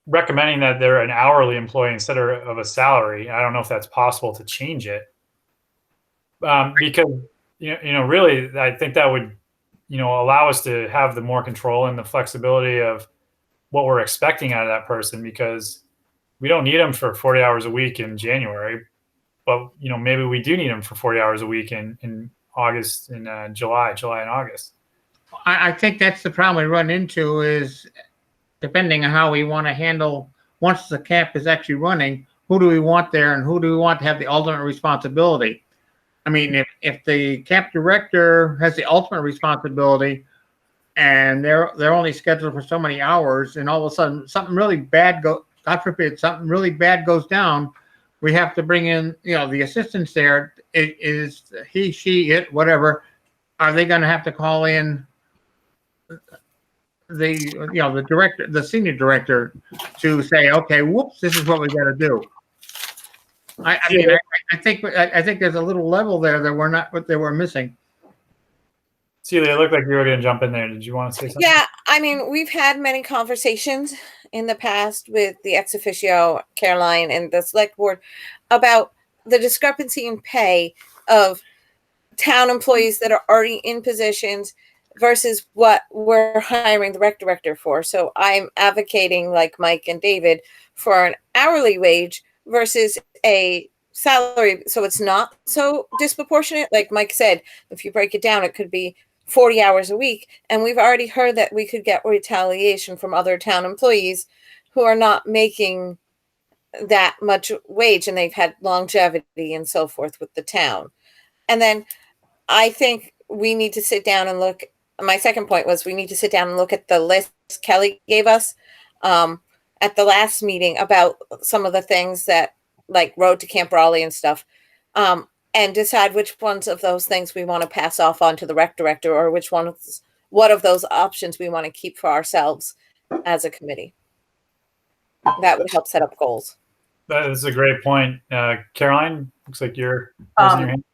recommending that they're an hourly employee instead of a salary. I don't know if that's possible to change it. Because, really, I think that would, allow us to have the more control and the flexibility of what we're expecting out of that person, because we don't need them for 40 hours a week in January, but, maybe we do need them for 40 hours a week in August and July and August. I think that's the problem we run into is, depending on how we want to handle, once the camp is actually running, who do we want there and who do we want to have the ultimate responsibility? I mean, if the camp director has the ultimate responsibility and they're only scheduled for so many hours, and all of a sudden something really bad God forbid, something really bad goes down, we have to bring in, the assistants there. It is he, she, it, whatever. Are they going to have to call in the director, the senior director, to say, okay, whoops, this is what we got to do? I think there's a little level there that we're missing. Celia, it looked like you were going to jump in there. Did you want to say something? Yeah, I mean, we've had many conversations in the past with the ex officio, Caroline, and the select board about the discrepancy in pay of town employees that are already in positions versus what we're hiring the rec director for. So I'm advocating, like Mike and David, for an hourly wage versus a salary. So it's not so disproportionate. Like Mike said, if you break it down, it could be 40 hours a week. And we've already heard that we could get retaliation from other town employees who are not making that much wage, and they've had longevity and so forth with the town. And then I think we need to sit down and look. My second point was we need to sit down and look at the list Kelly gave us at the last meeting about some of the things that, like Road to Camp Raleigh and stuff, and decide which ones of those things we want to pass off onto the rec director, or what of those options we want to keep for ourselves as a committee. That would help set up goals. That is a great point. Caroline, looks like you're raising your hand.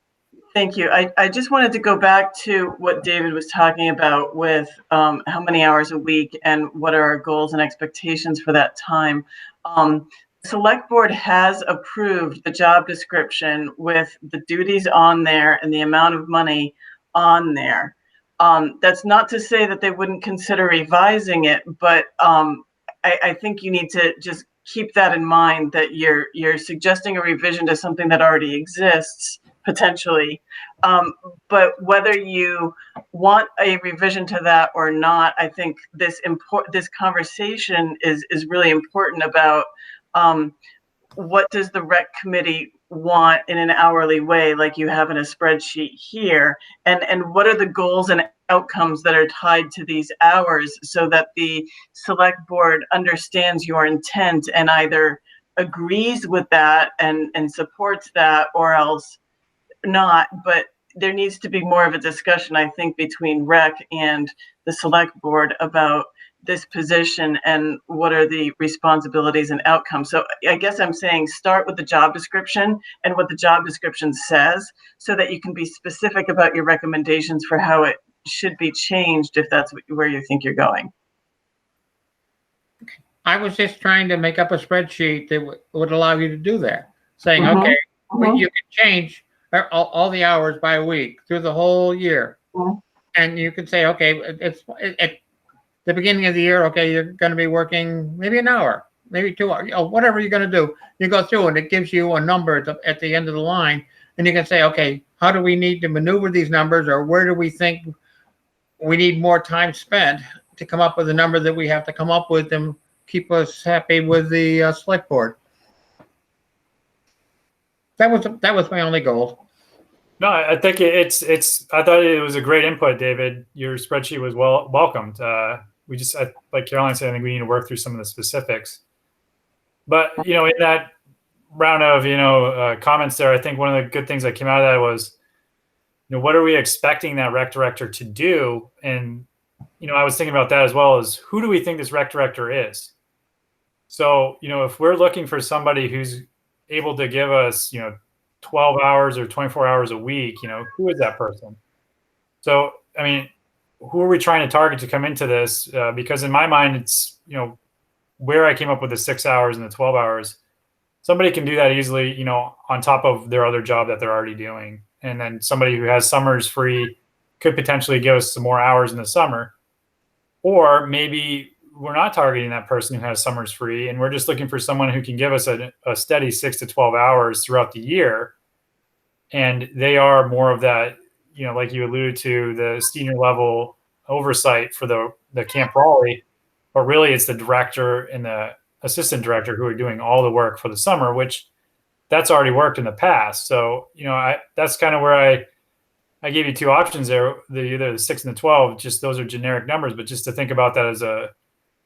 Thank you. I just wanted to go back to what David was talking about with how many hours a week and what are our goals and expectations for that time. Select Board has approved the job description with the duties on there and the amount of money on there. That's not to say that they wouldn't consider revising it, but I think you need to just keep that in mind, that you're suggesting a revision to something that already exists potentially. But whether you want a revision to that or not, I think this conversation is really important about what does the rec committee want in an hourly way, like you have in a spreadsheet here, and what are the goals and outcomes that are tied to these hours, so that the select board understands your intent and either agrees with that and supports that, or else not. But there needs to be more of a discussion, I think, between rec and the select board about this position and what are the responsibilities and outcomes. So I guess I'm saying start with the job description and what the job description says, so that you can be specific about your recommendations for how it should be changed, if that's where you think you're going. I was just trying to make up a spreadsheet that would allow you to do that, saying, okay, you can change all the hours by a week through the whole year. And you can say, okay, at the beginning of the year, okay, you're going to be working maybe an hour, maybe 2 hours, whatever you're going to do. You go through and it gives you a number at the end of the line, and you can say, okay, how do we need to maneuver these numbers, or where do we think we need more time spent to come up with a number that we have to come up with and keep us happy with the select board. That was my only goal. No, I think it's. I thought it was a great input, David. Your spreadsheet was welcomed. We just, like Caroline said, I think we need to work through some of the specifics. But in that round of comments there, I think one of the good things that came out of that was, what are we expecting that rec director to do? And I was thinking about that as well, as who do we think this rec director is? So if we're looking for somebody who's able to give us 12 hours or 24 hours a week, who is that person? So, I mean, who are we trying to target to come into this? Because in my mind, it's, where I came up with the 6 hours and the 12 hours, somebody can do that easily, on top of their other job that they're already doing. And then somebody who has summers free could potentially give us some more hours in the summer. Or maybe we're not targeting that person who has summers free, and we're just looking for someone who can give us a steady 6 to 12 hours throughout the year. And they are more of that, like you alluded to, the senior level oversight for the Camp Raleigh, but really it's the director and the assistant director who are doing all the work for the summer, which that's already worked in the past. So, that's kind of where I gave you two options there, either the 6 and the 12, just those are generic numbers, but just to think about that as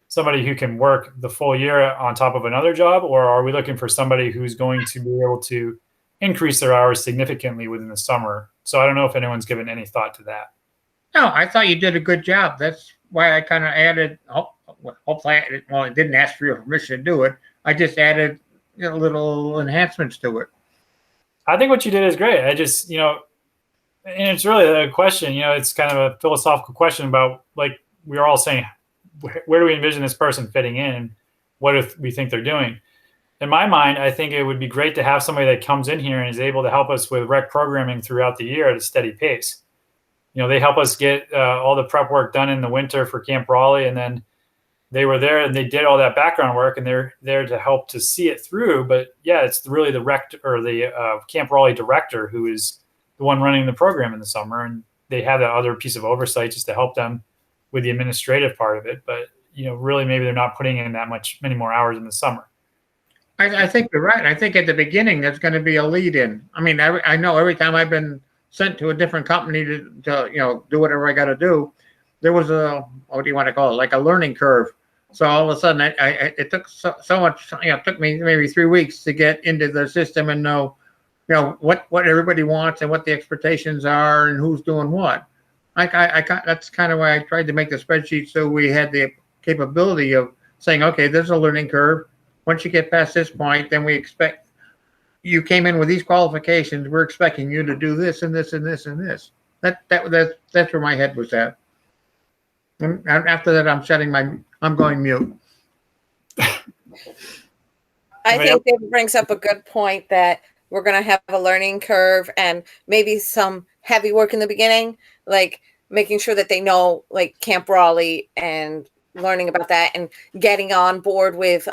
somebody who can work the full year on top of another job, or are we looking for somebody who's going to be able to increase their hours significantly within the summer? So I don't know if anyone's given any thought to that. No, I thought you did a good job. That's why I kind of added, hopefully, I didn't ask for your permission to do it. I just added little enhancements to it. I think what you did is great. I just, and it's really a question, it's kind of a philosophical question about, like we were all saying, where do we envision this person fitting in? What if we think they're doing? In my mind, I think it would be great to have somebody that comes in here and is able to help us with rec programming throughout the year at a steady pace. They help us get all the prep work done in the winter for Camp Raleigh, and then they were there and they did all that background work, and they're there to help to see it through. But yeah, it's really the Camp Raleigh director who is the one running the program in the summer, and they have that other piece of oversight just to help them with the administrative part of it. But really, maybe they're not putting in many more hours in the summer. I think you're right. I think at the beginning there's going to be a lead in. I mean, I know every time I've been sent to a different company to do whatever I got to do, there was what do you want to call it, like a learning curve. So all of a sudden, it took so much. It took me maybe 3 weeks to get into the system and know, what everybody wants and what the expectations are and who's doing what. That's kind of why I tried to make the spreadsheet, so we had the capability of saying, okay, there's a learning curve. Once you get past this point, then we expect you came in with these qualifications. We're expecting you to do this and this and this and this. That's where my head was at. And after that, I'm going mute. I think David brings up a good point that we're going to have a learning curve and maybe some heavy work in the beginning, like making sure that they know like Camp Raleigh and learning about that and getting on board with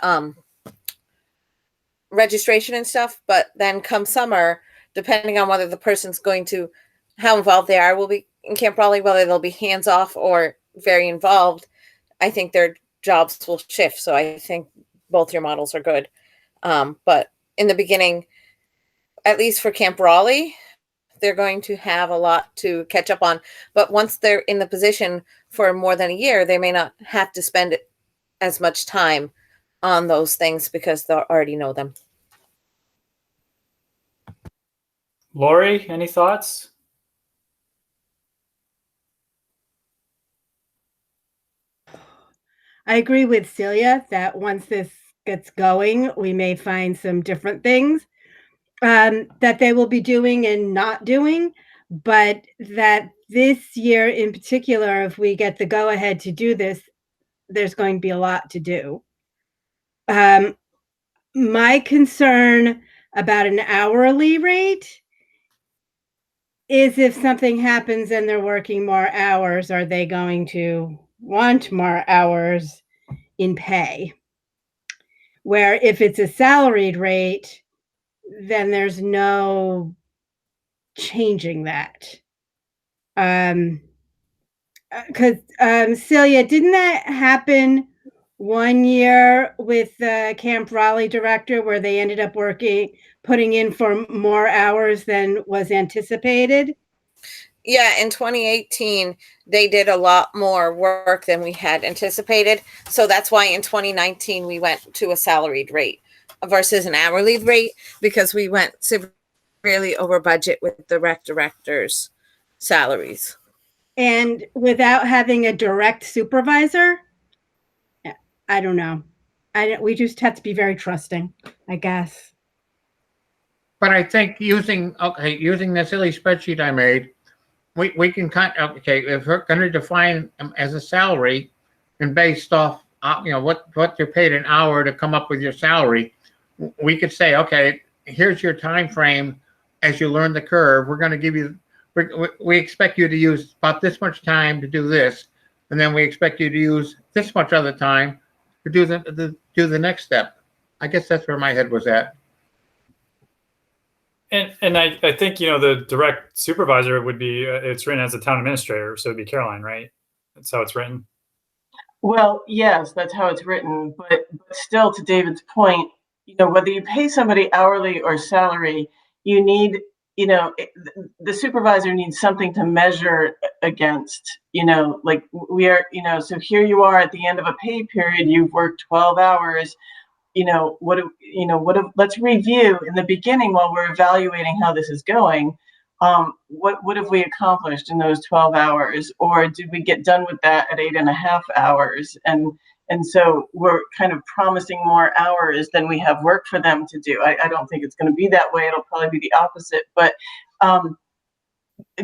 registration and stuff. But then come summer, depending on whether the person's going to, how involved they are, will be in Camp Raleigh, whether they'll be hands off or very involved, I think their jobs will shift. So I think both your models are good. But in the beginning, at least for Camp Raleigh, they're going to have a lot to catch up on. But once they're in the position for more than a year, they may not have to spend as much time on those things because they already know them. Lori, any thoughts? I agree with Celia that once this gets going, we may find some different things that they will be doing and not doing, but that this year in particular, if we get the go ahead to do this, there's going to be a lot to do. My concern about an hourly rate is if something happens and they're working more hours, are they going to want more hours in pay? Where if it's a salaried rate, then there's no changing that. Because Celia, didn't that happen one year with the Camp Raleigh director where they ended up putting in for more hours than was anticipated? Yeah, in 2018, they did a lot more work than we had anticipated. So that's why in 2019, we went to a salaried rate versus an hourly rate, because we went severely over budget with the rec directors' salaries. And without having a direct supervisor, I don't know. We just have to be very trusting, I guess. But I think using the silly spreadsheet I made, we can if we're going to define them as a salary and based off what you're paid an hour to come up with your salary, we could say, okay, here's your time frame as you learn the curve. We're going to give you, we expect you to use about this much time to do this, and then we expect you to use this much other time to do the next step. I guess that's where my head was at. And I think, the direct supervisor would be, it's written as a town administrator, so it'd be Caroline, right? That's how it's written. Well, yes, that's how it's written, but still, to David's point, whether you pay somebody hourly or salary, you need, the supervisor needs something to measure against, like we are, so here you are at the end of a pay period, you've worked 12 hours, let's review in the beginning while we're evaluating how this is going. What have we accomplished in those 12 hours, or did we get done with that at 8.5 hours? And so we're kind of promising more hours than we have work for them to do. I don't think it's going to be that way. It'll probably be the opposite, but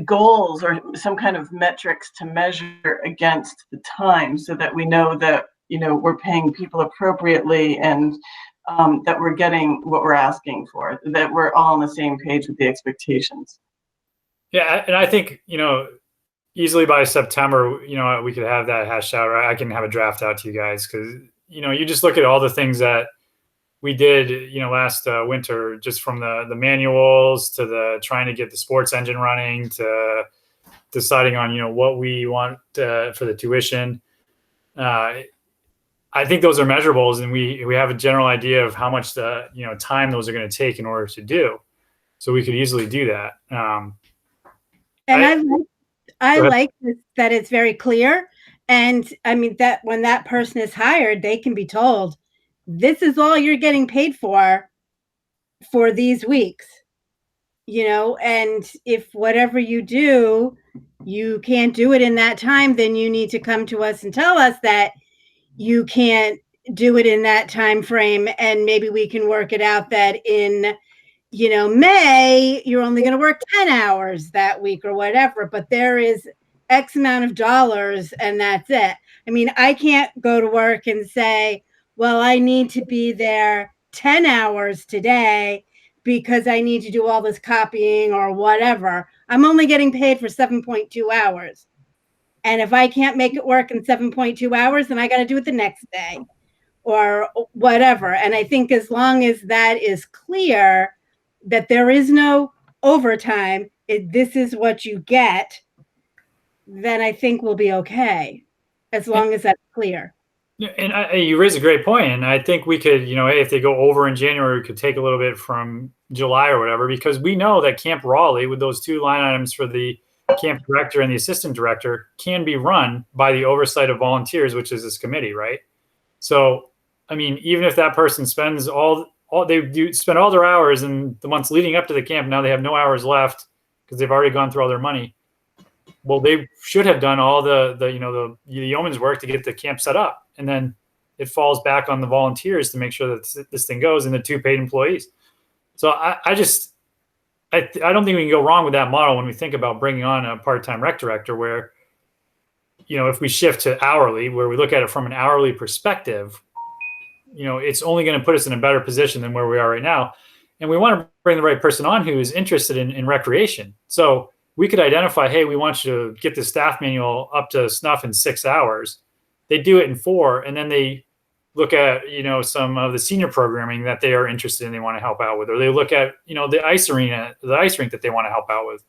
goals or some kind of metrics to measure against the time so that we know that, we're paying people appropriately and that we're getting what we're asking for, that we're all on the same page with the expectations. Yeah, and I think, easily by September, we could have that hashed out, right? I can have a draft out to you guys because, you just look at all the things that we did, last winter, just from the manuals to the trying to get the sports engine running to deciding on, what we want for the tuition. I think those are measurables, and we have a general idea of how much time those are going to take in order to do. So we could easily do that. And I like this, that it's very clear. And I mean, that when that person is hired, they can be told, this is all you're getting paid for these weeks, and if whatever you do, you can't do it in that time, then you need to come to us and tell us that you can't do it in that time frame. And maybe we can work it out that in May, you're only going to work 10 hours that week or whatever, but there is X amount of dollars and that's it. I mean, I can't go to work and say, well, I need to be there 10 hours today because I need to do all this copying or whatever. I'm only getting paid for 7.2 hours. And if I can't make it work in 7.2 hours, then I got to do it the next day or whatever. And I think as long as that is clear, that there is no overtime, this is what you get, then I think we'll be okay, as long as that's clear. And you raise a great point. And I think we could, if they go over in January, we could take a little bit from July or whatever, because we know that Camp Raleigh, with those two line items for the camp director and the assistant director, can be run by the oversight of volunteers, which is this committee, right? So, I mean, even if that person spends spend all their hours in the months leading up to the camp, now they have no hours left because they've already gone through all their money. Well, they should have done all the yeoman's work to get the camp set up, and then it falls back on the volunteers to make sure that this thing goes, and the two paid employees. So I don't think we can go wrong with that model when we think about bringing on a part-time rec director, where, if we shift to hourly, where we look at it from an hourly perspective, it's only going to put us in a better position than where we are right now. And we want to bring the right person on who is interested in recreation. So we could identify, hey, we want you to get the staff manual up to snuff in 6 hours. They do it in 4, and then they look at, some of the senior programming that they are interested in, they want to help out with, or they look at, the ice rink that they want to help out with.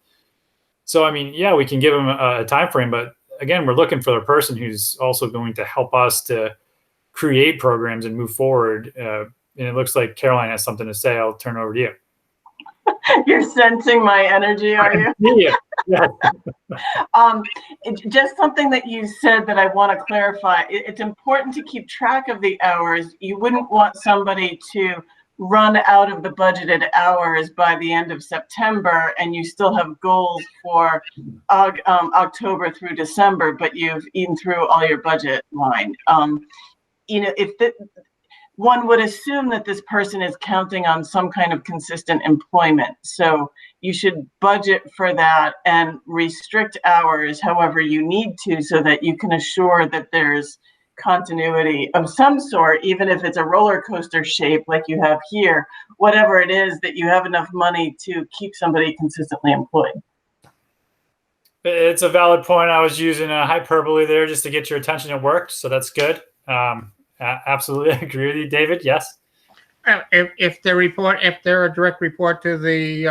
So, I mean, yeah, we can give them a time frame, but again, we're looking for the person who's also going to help us to create programs and move forward. And it looks like Caroline has something to say. I'll turn it over to you. You're sensing my energy, are you? Yeah. Just something that you said that I want to clarify. It's important to keep track of the hours. You wouldn't want somebody to run out of the budgeted hours by the end of September, and you still have goals for October through December, but you've eaten through all your budget line. One would assume that this person is counting on some kind of consistent employment. So you should budget for that and restrict hours however you need to, so that you can assure that there's continuity of some sort, even if it's a roller coaster shape like you have here, whatever it is, that you have enough money to keep somebody consistently employed. It's a valid point. I was using a hyperbole there just to get your attention. It worked, so that's good. Absolutely agree with you, David. Yes. If they're a direct report to the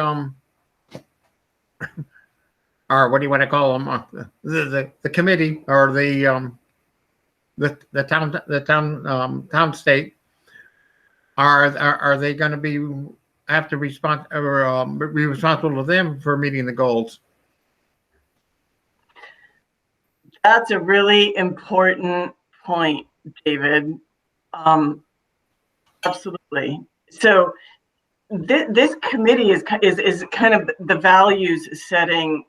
or what do you want to call them, the committee or the town state, are they going to have to respond or be responsible to them for meeting the goals? That's a really important point, David. Absolutely. So this committee is kind of the values setting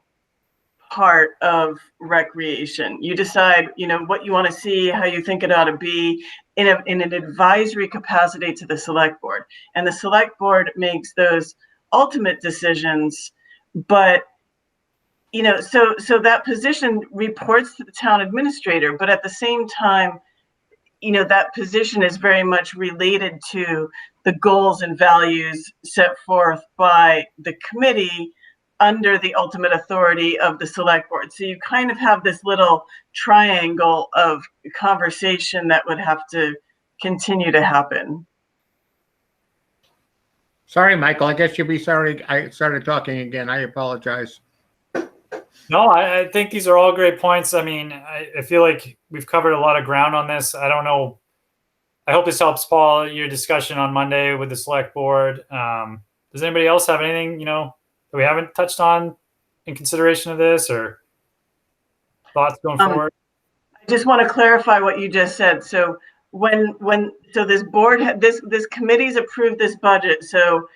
part of recreation. You decide, what you want to see, how you think it ought to be in an advisory capacity to the select board. And the select board makes those ultimate decisions, but so that position reports to the town administrator, but at the same time, that position is very much related to the goals and values set forth by the committee under the ultimate authority of the select board. So you kind of have this little triangle of conversation that would have to continue to happen. Sorry, Michael, I guess you'll be sorry I started talking again. I apologize. No, I think these are all great points. I mean, I feel like we've covered a lot of ground on this. I don't know. I hope this helps, Paul, your discussion on Monday with the select board. Does anybody else have anything, that we haven't touched on in consideration of this or thoughts going forward? I just want to clarify what you just said. So so this board, this committee's approved this budget. So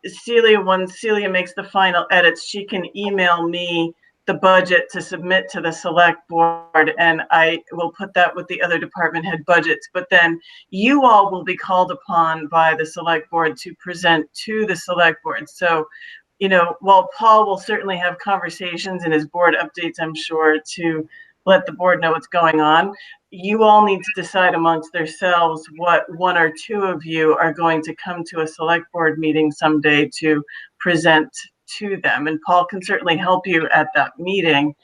Celia, when Celia makes the final edits, she can email me the budget to submit to the select board, and I will put that with the other department head budgets. But then you all will be called upon by the select board to present to the select board. So, while Paul will certainly have conversations in his board updates, I'm sure, to let the board know what's going on, you all need to decide amongst yourselves what one or two of you are going to come to a select board meeting someday to present to them. And Paul can certainly help you at that meeting,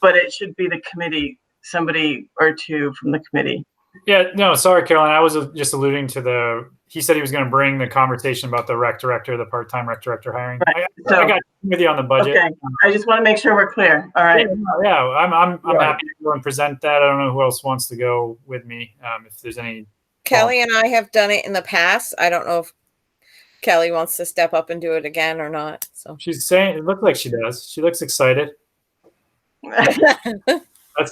but it should be the committee, somebody or two from the committee. Yeah, no, sorry, Carolyn. I was just alluding to he said he was going to bring the conversation about the rec director, the part-time rec director hiring. Right. I got with you on the budget. Okay. I just want to make sure we're clear. All right. Yeah, I'm happy to go and present that. I don't know who else wants to go with me. If there's any. Kelly and I have done it in the past. I don't know if Kelly wants to step up and do it again or not. So She's saying it looks like she does. She looks excited. That's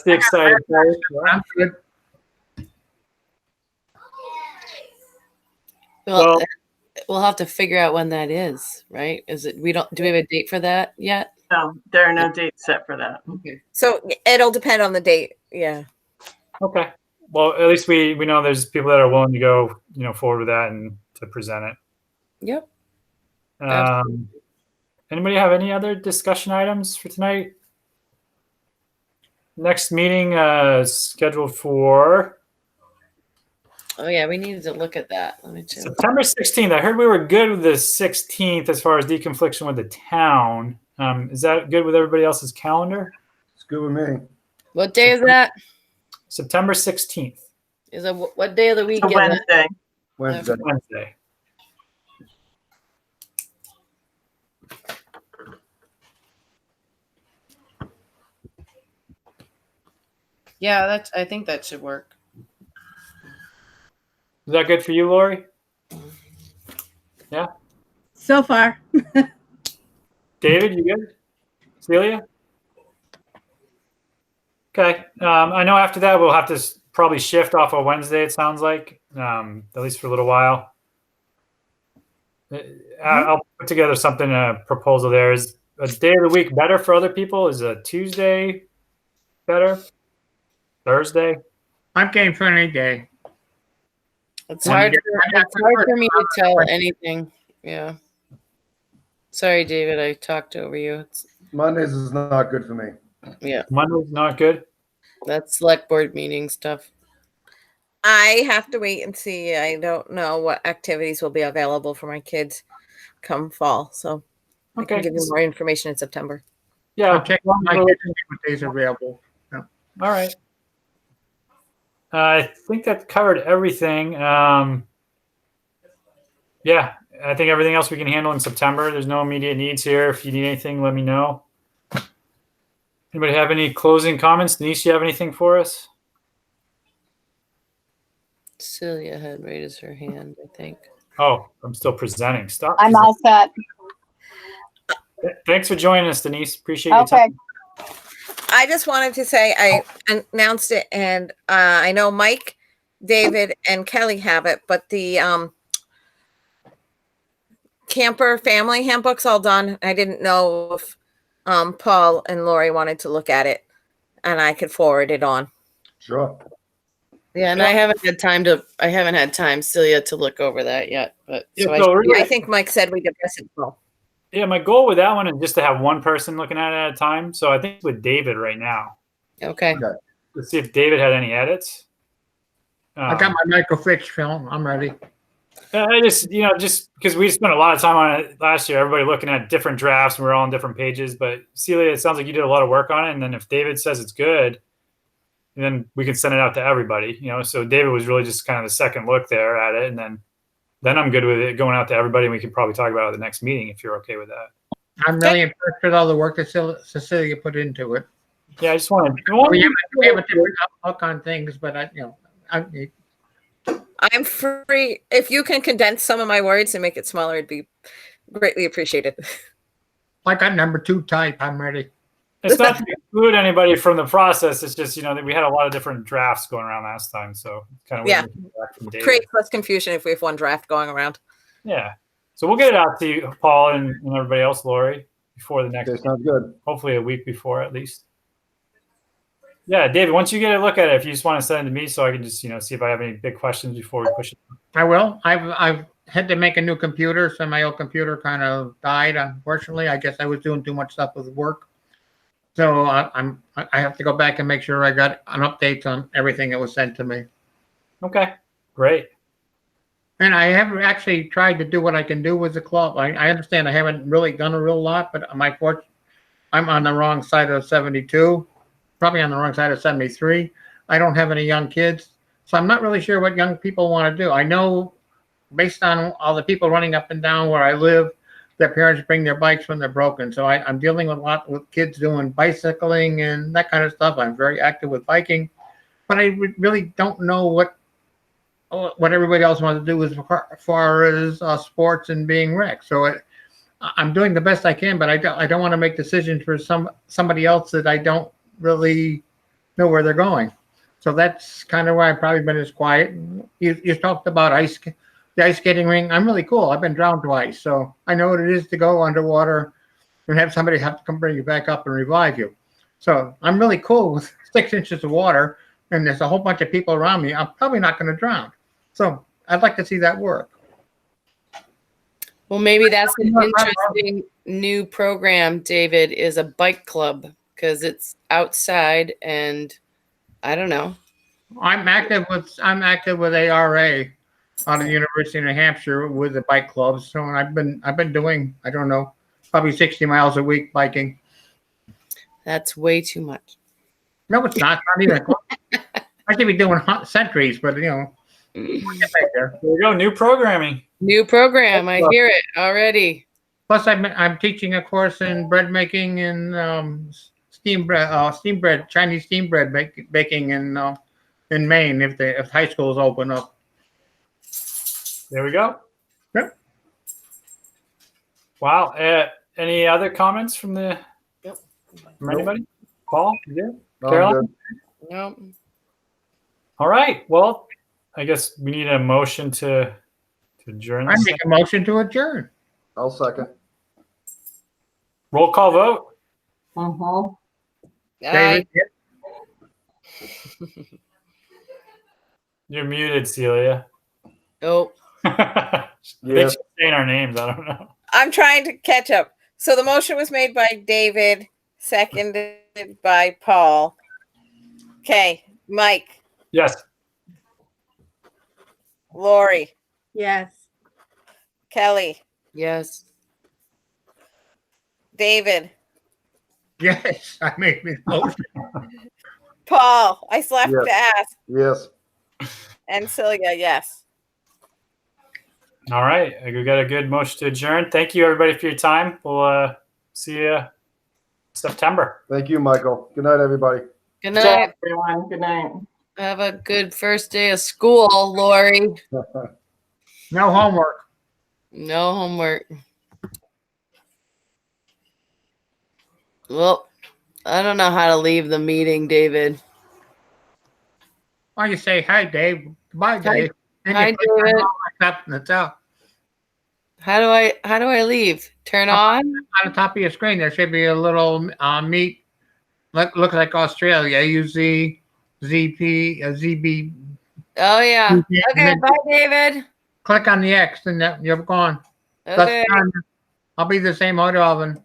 the excited part. I'm good. Well, we'll have to figure out when that is, right? Do we have a date for that yet? No, there are no dates set for that. Okay. So it'll depend on the date. Yeah. Okay. Well, at least we know there's people that are willing to go, forward with that and to present it. Yep. Anybody have any other discussion items for tonight? Next meeting scheduled for Oh yeah, we needed to look at that. Let me check. September 16th. I heard we were good with the 16th as far as deconfliction with the town. Is that good with everybody else's calendar? It's good with me. What day is that? September 16th. Is it what day of the week It's a is it? Wednesday. Wednesday. Yeah, I think that should work. Is that good for you, Lori? Yeah. So far. David, you good? Celia? Okay. I know after that we'll have to probably shift off of Wednesday, it sounds like, at least for a little while. I'll put together something, a proposal there. Is a day of the week better for other people? Is a Tuesday better? Thursday? I'm game for any day. It's hard for me to tell anything. Yeah. Sorry, David, I talked over you. Mondays is not good for me. Yeah, Monday's not good? that's select board meeting stuff. I have to wait and see. I don't know what activities will be available for my kids come fall. So I can Okay. give you more information in September. Yeah. I'll check my kids and see what days are available. All right. I think that covered everything. Yeah, I think everything else we can handle in September. There's no immediate needs here. If you need anything, let me know. Anybody have any closing comments? Denise, you have anything for us? Celia had raised her hand, I think. Oh, I'm still presenting. Stop. I'm all set. Thanks for joining us, Denise. Appreciate your Okay. time. I just wanted to say I announced it, and I know Mike, David, and Kelly have it, but the camper family handbook's all done. I didn't know if Paul and Lori wanted to look at it, and I could forward it on. Sure. Yeah, and I haven't had time, Celia, to look over that yet. But Yeah, so so really, I think Mike said we could press it. Paul. yeah, my goal with that one is just to have one person looking at it at a time. So I think with David right now, okay. let's see if David had any edits. I got my microfiche film. I'm ready. I just, just because we spent a lot of time on it last year, everybody looking at different drafts and we're all on different pages. But Celia, it sounds like you did a lot of work on it. And then if David says it's good, then we can send it out to everybody, So David was really just kind of the second look there at it. And then I'm good with it going out to everybody. And we can probably talk about it at the next meeting if you're okay with that. I'm really impressed with all the work that Cecilia put into it. Yeah, I just wanted We have a different outlook on things, but I'm free. If you can condense some of my words and make it smaller, it'd be greatly appreciated. like on number 2 type, I'm ready. It's not to exclude anybody from the process. It's just, that we had a lot of different drafts going around last time. So it's kind of Yeah. weird to hear back from David. Create less confusion if we have one draft going around. Yeah. So we'll get it out to you, Paul, and everybody else, Lori, before the next, Okay, sounds good. hopefully a week before at least. Yeah, David, once you get a look at it, if you just want to send it to me so I can just, see if I have any big questions before we push it. I will. I've had to make a new computer, so my old computer kind of died. Unfortunately, I guess I was doing too much stuff with work. So I have to go back and make sure I got an update on everything that was sent to me. Okay, great. And I have actually tried to do what I can do with the club. I understand I haven't really done a real lot, but I'm on the wrong side of 72, probably on the wrong side of 73. I don't have any young kids, so I'm not really sure what young people want to do. I know based on all the people running up and down where I live, their parents bring their bikes when they're broken. So I'm dealing with a lot with kids doing bicycling and that kind of stuff. I'm very active with biking, but I really don't know what everybody else wants to do as far as sports and being wrecked. So I'm doing the best I can, but I don't want to make decisions for somebody else that I don't really know where they're going. So that's kind of why I've probably been as quiet. You talked about the ice skating ring. I'm really cool. I've been drowned twice, so I know what it is to go underwater and have somebody have to come bring you back up and revive you. So I'm really cool with 6 inches of water and there's a whole bunch of people around me. I'm probably not going to drown. So I'd like to see that work. Well, maybe that's an interesting new program, David, is a bike club because it's outside and I don't know. I'm active with ARA out of the University of New Hampshire with the bike clubs. So I've been doing, I don't know, probably 60 miles a week biking. That's way too much. No, it's not even. I should be doing centuries, but we'll get back there. There we go. New programming. New program. I hear it already. Plus, I'm teaching a course in bread making and steam bread, Chinese steam bread baking in Maine if high schools open up. There we go. Yep. Wow. Any other comments from anybody? Paul, you good? No, Caroline? I'm good. Nope. All right. Well, I guess we need a motion to adjourn. I this make a motion to adjourn. I'll second. Roll call vote. David, You're muted, Celia. Oh, I think Yes. she's saying our names. I don't know. I'm trying to catch up. So the motion was made by David, seconded by Paul. Okay, Mike, Yes. Lori, Yes. Kelly, yes. David, Yes, I made the motion. Paul. I still have Yes. to ask, Yes. and Celia. Yes. All right. We got a good motion to adjourn. Thank you, everybody, for your time. We'll see you September. Thank you, Michael. Good night, everybody. Good Good night. everyone. Good night. Have a good first day of school, Lori. No homework. No homework. Well, I don't know how to leave the meeting, David. Why you say, hi, Dave. Bye, Dave. Then Hi, you click on David. all that stuff and it's out. How do I leave? Turn on? On the top of your screen, there should be a little meet. Looks like Australia. UZ, ZP, ZB. Oh yeah. And Okay, then bye, David. click on the X and you're gone. Okay. I'll be the same order, Alvin.